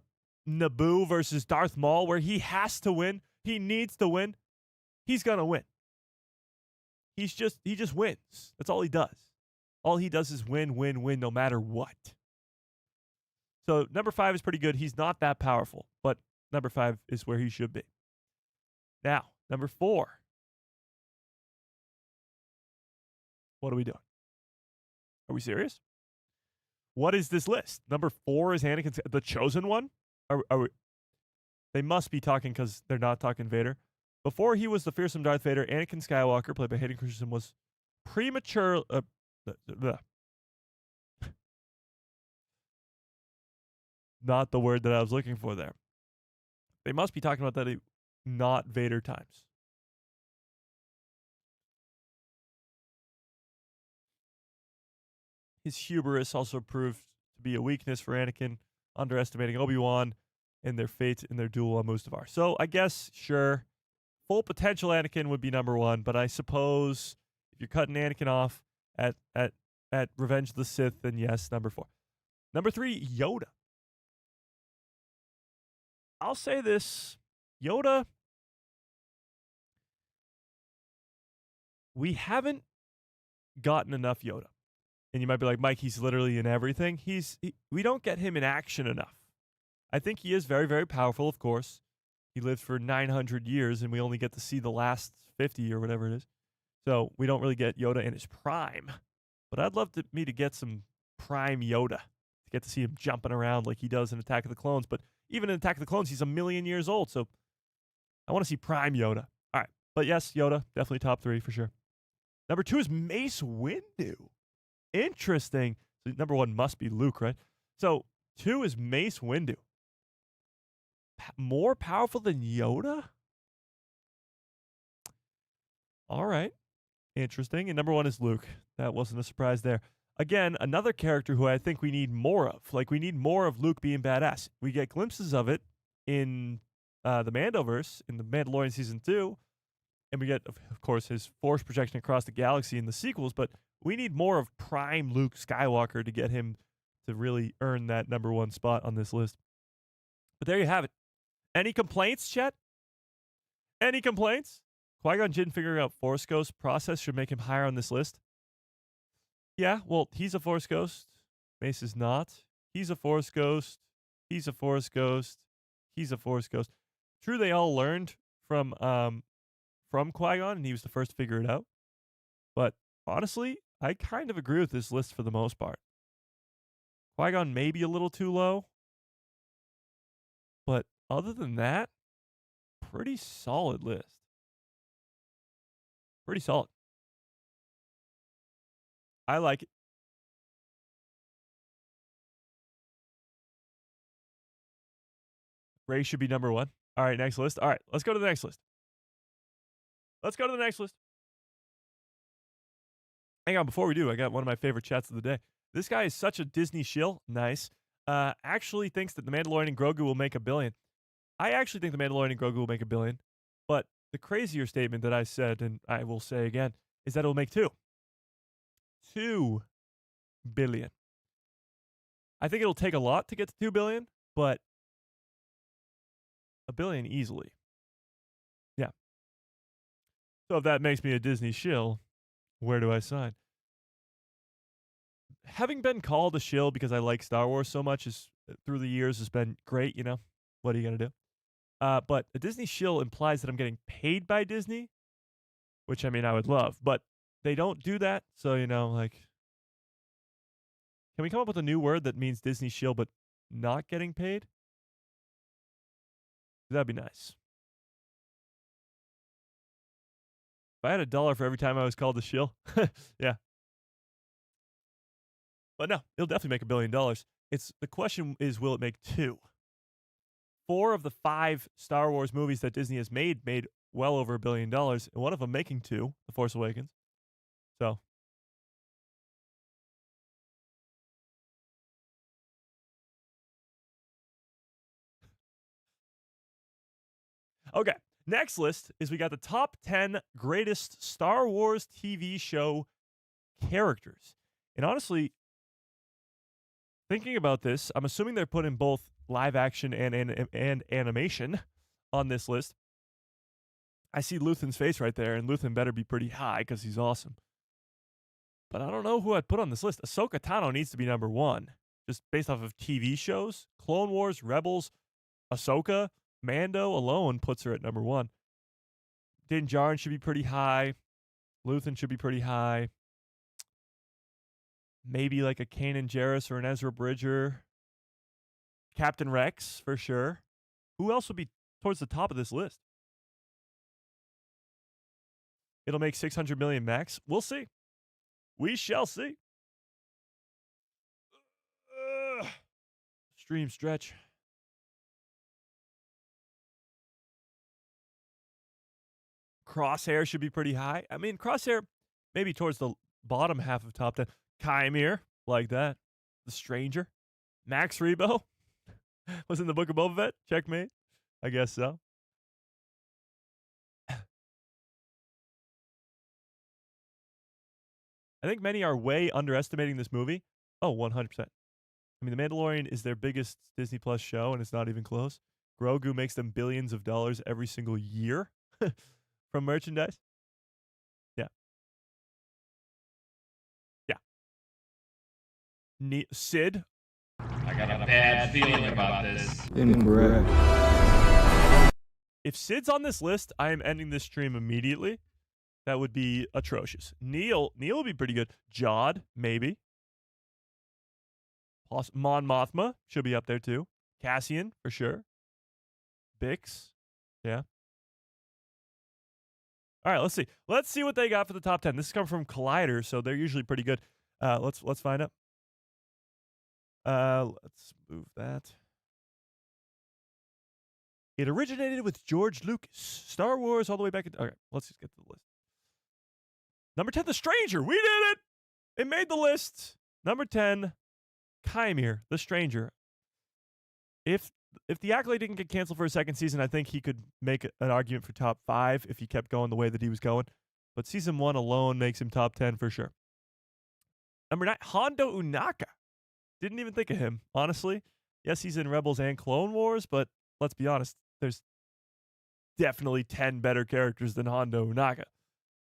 A: Naboo versus Darth Maul where he has to win. He needs to win. He's going to win. He just wins. That's all he does. All he does is win, win, win, no matter what. So number 5 is pretty good. He's not that powerful, but number 5 is where he should be. Now, number 4. What are we doing? Are we serious? What is this list? Number 4 is Anakin, the chosen one? Are we, they must be talking because they're not talking Vader. Before he was the fearsome Darth Vader, Anakin Skywalker, played by Hayden Christensen, was premature. Not the word that I was looking for there. They must be talking about that, not Vader times. His hubris also proved to be a weakness for Anakin, underestimating Obi-Wan and their fate in their duel on Mustafar. So I guess, sure, full potential Anakin would be number 1, but I suppose if you're cutting Anakin off at Revenge of the Sith, then yes, number 4. Number 3, Yoda. I'll say this, Yoda, we haven't gotten enough Yoda. And you might be like, Mike, he's literally in everything. We don't get him in action enough. I think he is very, very powerful, of course. He lived for 900 years, and we only get to see the last 50 or whatever it is. So we don't really get Yoda in his prime. But I'd love me to get some prime Yoda, to get to see him jumping around like he does in Attack of the Clones. But even in Attack of the Clones, he's 1,000,000 years old. So I want to see prime Yoda. All right. But yes, Yoda, definitely top 3 for sure. Number 2 is Mace Windu. Interesting. So number 1 must be Luke, right? So 2 is Mace Windu. More powerful than Yoda? All right. Interesting. And number 1 is Luke. That wasn't a surprise there. Again, another character who I think we need more of. Like, we need more of Luke being badass. We get glimpses of it in the Mandoverse, in the Mandalorian Season 2. And we get, of course, his force projection across the galaxy in the sequels. But we need more of prime Luke Skywalker to get him to really earn that number 1 spot on this list. But there you have it. Any complaints, Chet? Any complaints? Qui-Gon Jinn figuring out Force Ghost process should make him higher on this list. Yeah, well, he's a Force Ghost. Mace is not. He's a Force Ghost. He's a Force Ghost. He's a Force Ghost. True, they all learned from Qui-Gon, and he was the first to figure it out. But honestly, I kind of agree with this list for the most part. Qui-Gon may be a little too low, but other than that, pretty solid list. Pretty solid. I like it. Rey should be number 1. All right, next list. All right, let's go to the next list. Hang on, before we do, I got one of my favorite chats of the day. This guy is such a Disney shill. Nice. Actually thinks that The Mandalorian and Grogu will make $1 billion. I actually think The Mandalorian and Grogu will make $1 billion. But the crazier statement that I said, and I will say again, is that it will make 2. $2 billion. I think it'll take a lot to get to 2 billion, but $1 billion easily. Yeah. So if that makes me a Disney shill, where do I sign? Having been called a shill because I like Star Wars so much is through the years has been great, you know. What are you going to do? But a Disney shill implies that I'm getting paid by Disney, which I mean I would love, but they don't do that. So, you know, like, can we come up with a new word that means Disney shill but not getting paid? That'd be nice. If I had $1 for every time I was called a shill, yeah. But no, it'll definitely make $1 billion. The question is, will it make 2? 4 of the 5 Star Wars movies that Disney has made well over $1 billion, and one of them making 2, The Force Awakens. So. Okay, next list is we got the top 10 greatest Star Wars TV show characters. And honestly, Thinking about this, I'm assuming they're putting both live action and animation on this list. I see Luthen's face right there, and Luthen better be pretty high because he's awesome. But I don't know who I'd put on this list. Ahsoka Tano needs to be number one, just based off of TV shows. Clone Wars, Rebels, Ahsoka, Mando alone puts her at number one. Din Djarin should be pretty high. Luthen should be pretty high. Maybe like a Kanan Jarrus or an Ezra Bridger. Captain Rex, for sure. Who else would be towards the top of this list? It'll make 600 million max. We'll see. We shall see. Stream stretch. Crosshair should be pretty high. I mean, Crosshair maybe towards the bottom half of top 10. Chimere, like that. The Stranger. Max Rebo was in the Book of Boba Fett. Checkmate. I guess so. I think many are way underestimating this movie. Oh, 100%. I mean, The Mandalorian is their biggest Disney Plus show, and it's not even close. Grogu makes them billions of dollars every single year from merchandise. Yeah. Yeah. Sid.
D: I got a bad feeling about this.
B: Incorrect.
A: If Sid's on this list, I am ending this stream immediately. That would be atrocious. Neil would be pretty good. Jod, maybe. Mon Mothma should be up there too. Cassian, for sure. Bix, yeah. All right, let's see. Let's see what they got for the top 10. This is coming from Collider, so they're usually pretty good. Let's find out. Let's move that. It originated with George Lucas. Star Wars all the way back in... Okay, let's just get to the list. Number 10, The Stranger. We did it! It made the list. Number 10, Chimere, The Stranger. If the Acolyte didn't get canceled for a second season, I think he could make an argument for top 5 if he kept going the way that he was going. But season 1 alone makes him top 10 for sure. Number 9, Hondo Unaka. Didn't even think of him, honestly. Yes, he's in Rebels and Clone Wars, but let's be honest, there's definitely 10 better characters than Hondo Unaka.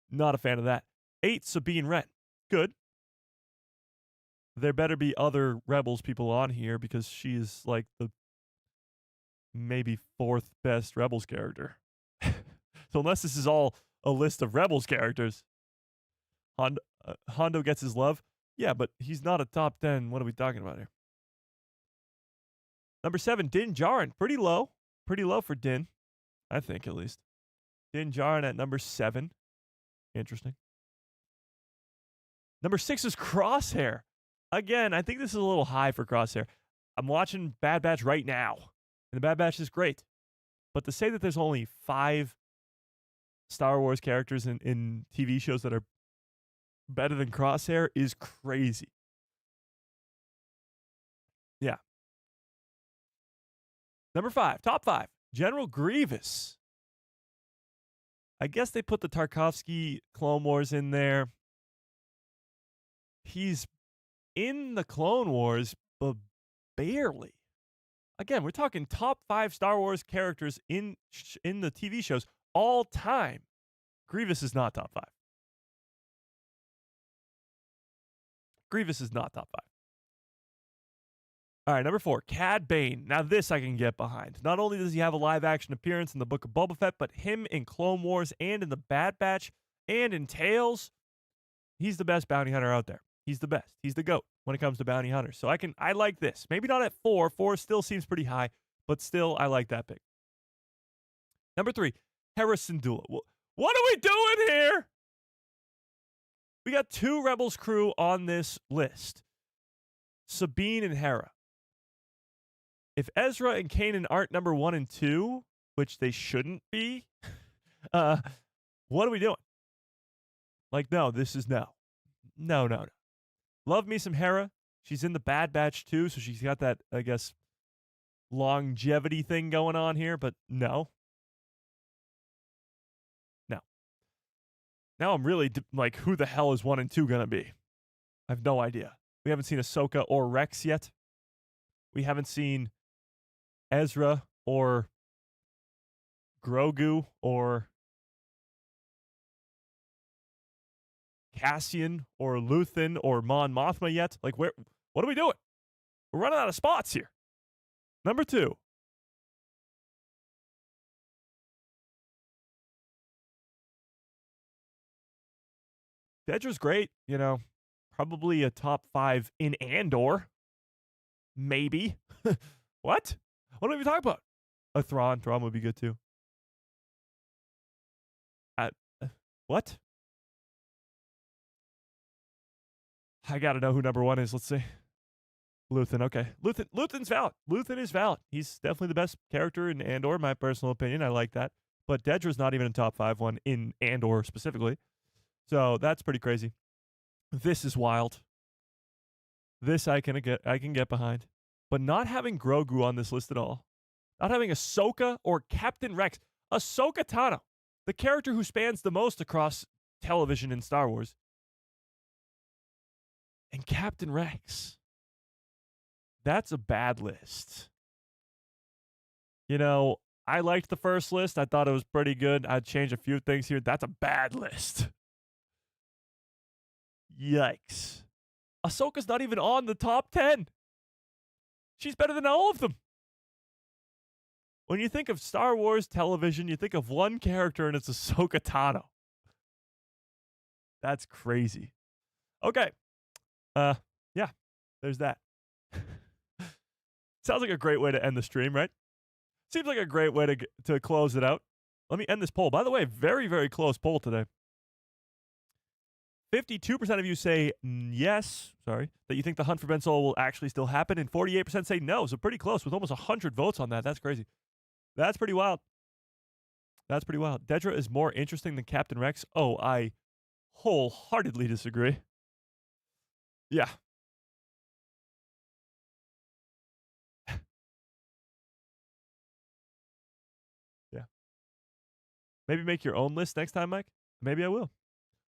A: Not a fan of that. 8, Sabine Wren. Good. There better be other Rebels people on here because she is like the maybe 4th best Rebels character. So unless this is all a list of Rebels characters, Hondo gets his love. Yeah, but he's not a top 10. What are we talking about here? Number 7, Din Djarin. Pretty low. Pretty low for Din. I think, at least. Din Djarin at number 7. Interesting. Number 6 is Crosshair. Again, I think this is a little high for Crosshair. I'm watching Bad Batch right now, and the Bad Batch is great. But to say that there's only 5 Star Wars characters in TV shows that are better than Crosshair is crazy. Yeah. Number 5, top 5, General Grievous. I guess they put the Tarkovsky Clone Wars in there. He's in the Clone Wars, but barely. Again, we're talking top 5 Star Wars characters in the TV shows all time. Grievous is not top 5. Grievous is not top 5. All right, number 4, Cad Bane. Now this I can get behind. Not only does he have a live-action appearance in the Book of Boba Fett, but him in Clone Wars and in the Bad Batch and in Tales, he's the best bounty hunter out there. He's the best. He's the GOAT when it comes to bounty hunters. So I like this. Maybe not at 4. 4 still seems pretty high, but still I like that pick. Number 3, Hera Syndulla. What are we doing here? We got 2 Rebels crew on this list. Sabine and Hera. If Ezra and Kanan aren't number 1 and 2, which they shouldn't be, what are we doing? Like, no, this is no. No. Love me some Hera. She's in the Bad Batch too, so she's got that, I guess, longevity thing going on here, but no. No. Now I'm really like, who the hell is 1 and 2 going to be? I have no idea. We haven't seen Ahsoka or Rex yet. We haven't seen Ezra or Grogu or Cassian or Luthen or Mon Mothma yet. Like, what are we doing? We're running out of spots here. Number 2. Dedra's great, probably a top 5 in Andor. Maybe. What? What are we talking about? A Thrawn. Thrawn would be good too. What? I gotta know who number 1 is. Let's see. Luthen. Okay. Luthen's valid. Luthen is valid. He's definitely the best character in Andor, in my personal opinion. I like that. But Dedra's not even in top 5 one in Andor specifically. So that's pretty crazy. This is wild. This I can get behind. But not having Grogu on this list at all. Not having Ahsoka or Captain Rex. Ahsoka Tano, the character who spans the most across television in Star Wars. And Captain Rex. That's a bad list. I liked the first list. I thought it was pretty good. I'd change a few things here. That's a bad list. Yikes. Ahsoka's not even on the top 10. She's better than all of them. When you think of Star Wars television, you think of one character, and it's Ahsoka Tano. That's crazy. Okay. Yeah, there's that. Sounds like a great way to end the stream, right? Seems like a great way to close it out. Let me end this poll. By the way, very, very close poll today. 52% of you say yes, that you think the hunt for Ben Solo will actually still happen, and 48% say no, so pretty close with almost 100 votes on that. That's crazy. That's pretty wild. Dedra is more interesting than Captain Rex. Oh, I wholeheartedly disagree. Yeah. Yeah. Maybe make your own list next time, Mike? Maybe I will.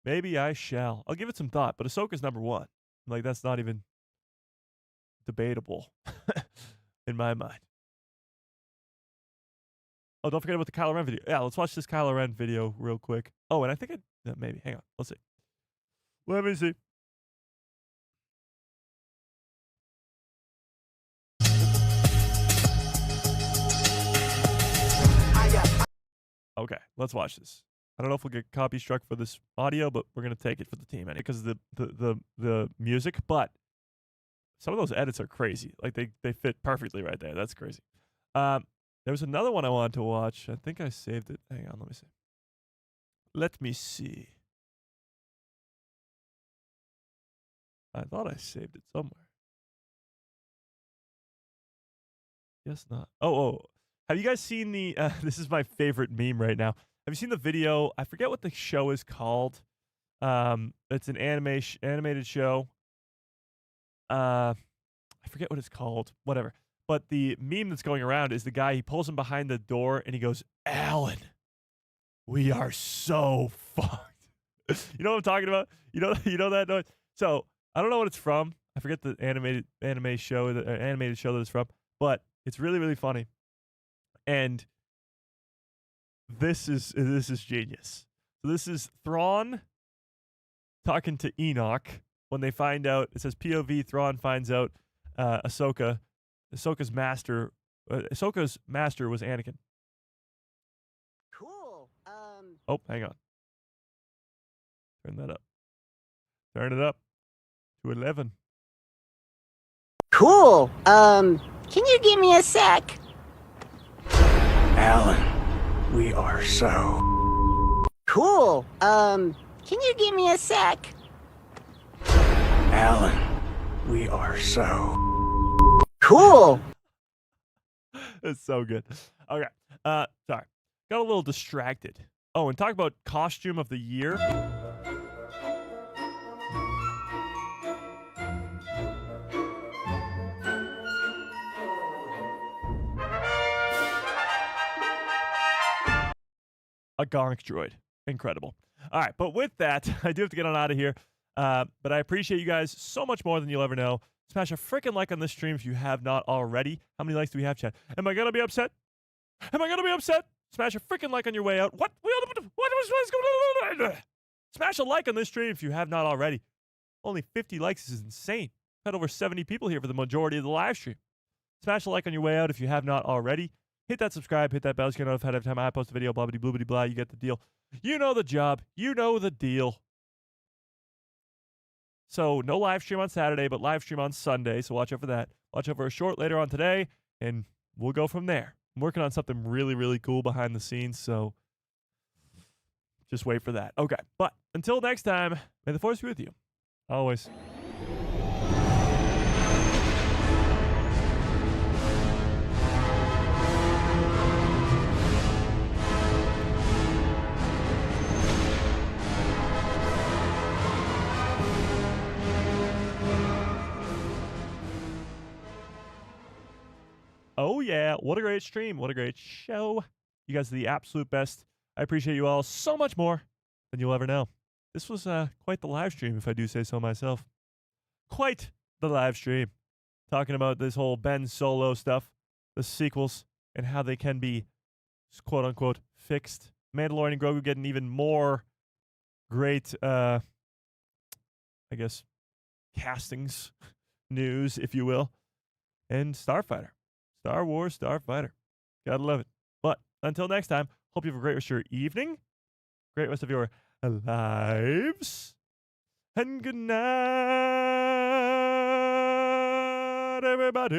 A: Maybe I shall. I'll give it some thought, but Ahsoka's number 1. Like, that's not even debatable in my mind. Oh, don't forget about the Kylo Ren video. Yeah, let's watch this Kylo Ren video real quick. Oh, and I think maybe. Hang on. Let's see. Let me see. Okay, let's watch this. I don't know if we'll get copy struck for this audio, but we're gonna take it for the team anyway because of the music. But some of those edits are crazy. Like they fit perfectly right there. That's crazy. There was another one I wanted to watch. I think I saved it. Hang on, let me see. Let me see. I thought I saved it somewhere. Guess not. Oh. Have you guys seen the? This is my favorite meme right now. Have you seen the video? I forget what the show is called. It's an animated show. I forget what it's called. Whatever. But the meme that's going around is the guy. He pulls him behind the door and he goes, "Alan, we are so fucked." You know what I'm talking about? You know that noise. So I don't know what it's from. I forget the animated show that it's from. But it's really, really funny. And this is genius. So this is Thrawn talking to Enoch when they find out. It says POV. Thrawn finds out Ahsoka's master was Anakin.
E: Cool.
A: Oh, hang on. Turn that up. Turn it up to 11.
E: Cool. Can you give me a sec?
F: Alan, we are so...
E: Cool. Can you give me a sec?
F: Alan, we are so...
E: Cool.
A: It's so good. Okay. Sorry. Got a little distracted. Oh, and talk about costume of the year. A Gonk droid. Incredible. All right, but with that, I do have to get on out of here. But I appreciate you guys so much more than you'll ever know. Smash a freaking like on this stream if you have not already. How many likes do we have, chat? Am I gonna be upset? Am I gonna be upset? Smash a freaking like on your way out. What was going on? Smash a like on this stream if you have not already. Only 50 likes is insane. Had over 70 people here for the majority of the live stream. Smash a like on your way out if you have not already. Hit that subscribe, hit that bell so you're notified every time I post a video, blah, blah, blah, blah, blah. You get the deal. You know the job. You know the deal. So no live stream on Saturday, but live stream on Sunday. So watch out for that. Watch out for a short later on today, and we'll go from there. I'm working on something really, really cool behind the scenes, so just wait for that. Okay, but until next time, may the Force be with you. Always. Oh, yeah. What a great stream. What a great show. You guys are the absolute best. I appreciate you all so much more than you'll ever know. This was quite the live stream, if I do say so myself. Quite the live stream. Talking about this whole Ben Solo stuff, the sequels, and how they can be, quote-unquote, fixed. Mandalorian and Grogu getting even more great, I guess, castings, news, if you will. And Starfighter. Star Wars Starfighter. Gotta love it. But until next time, hope you have a great rest of your evening, great rest of your lives, and good night, everybody.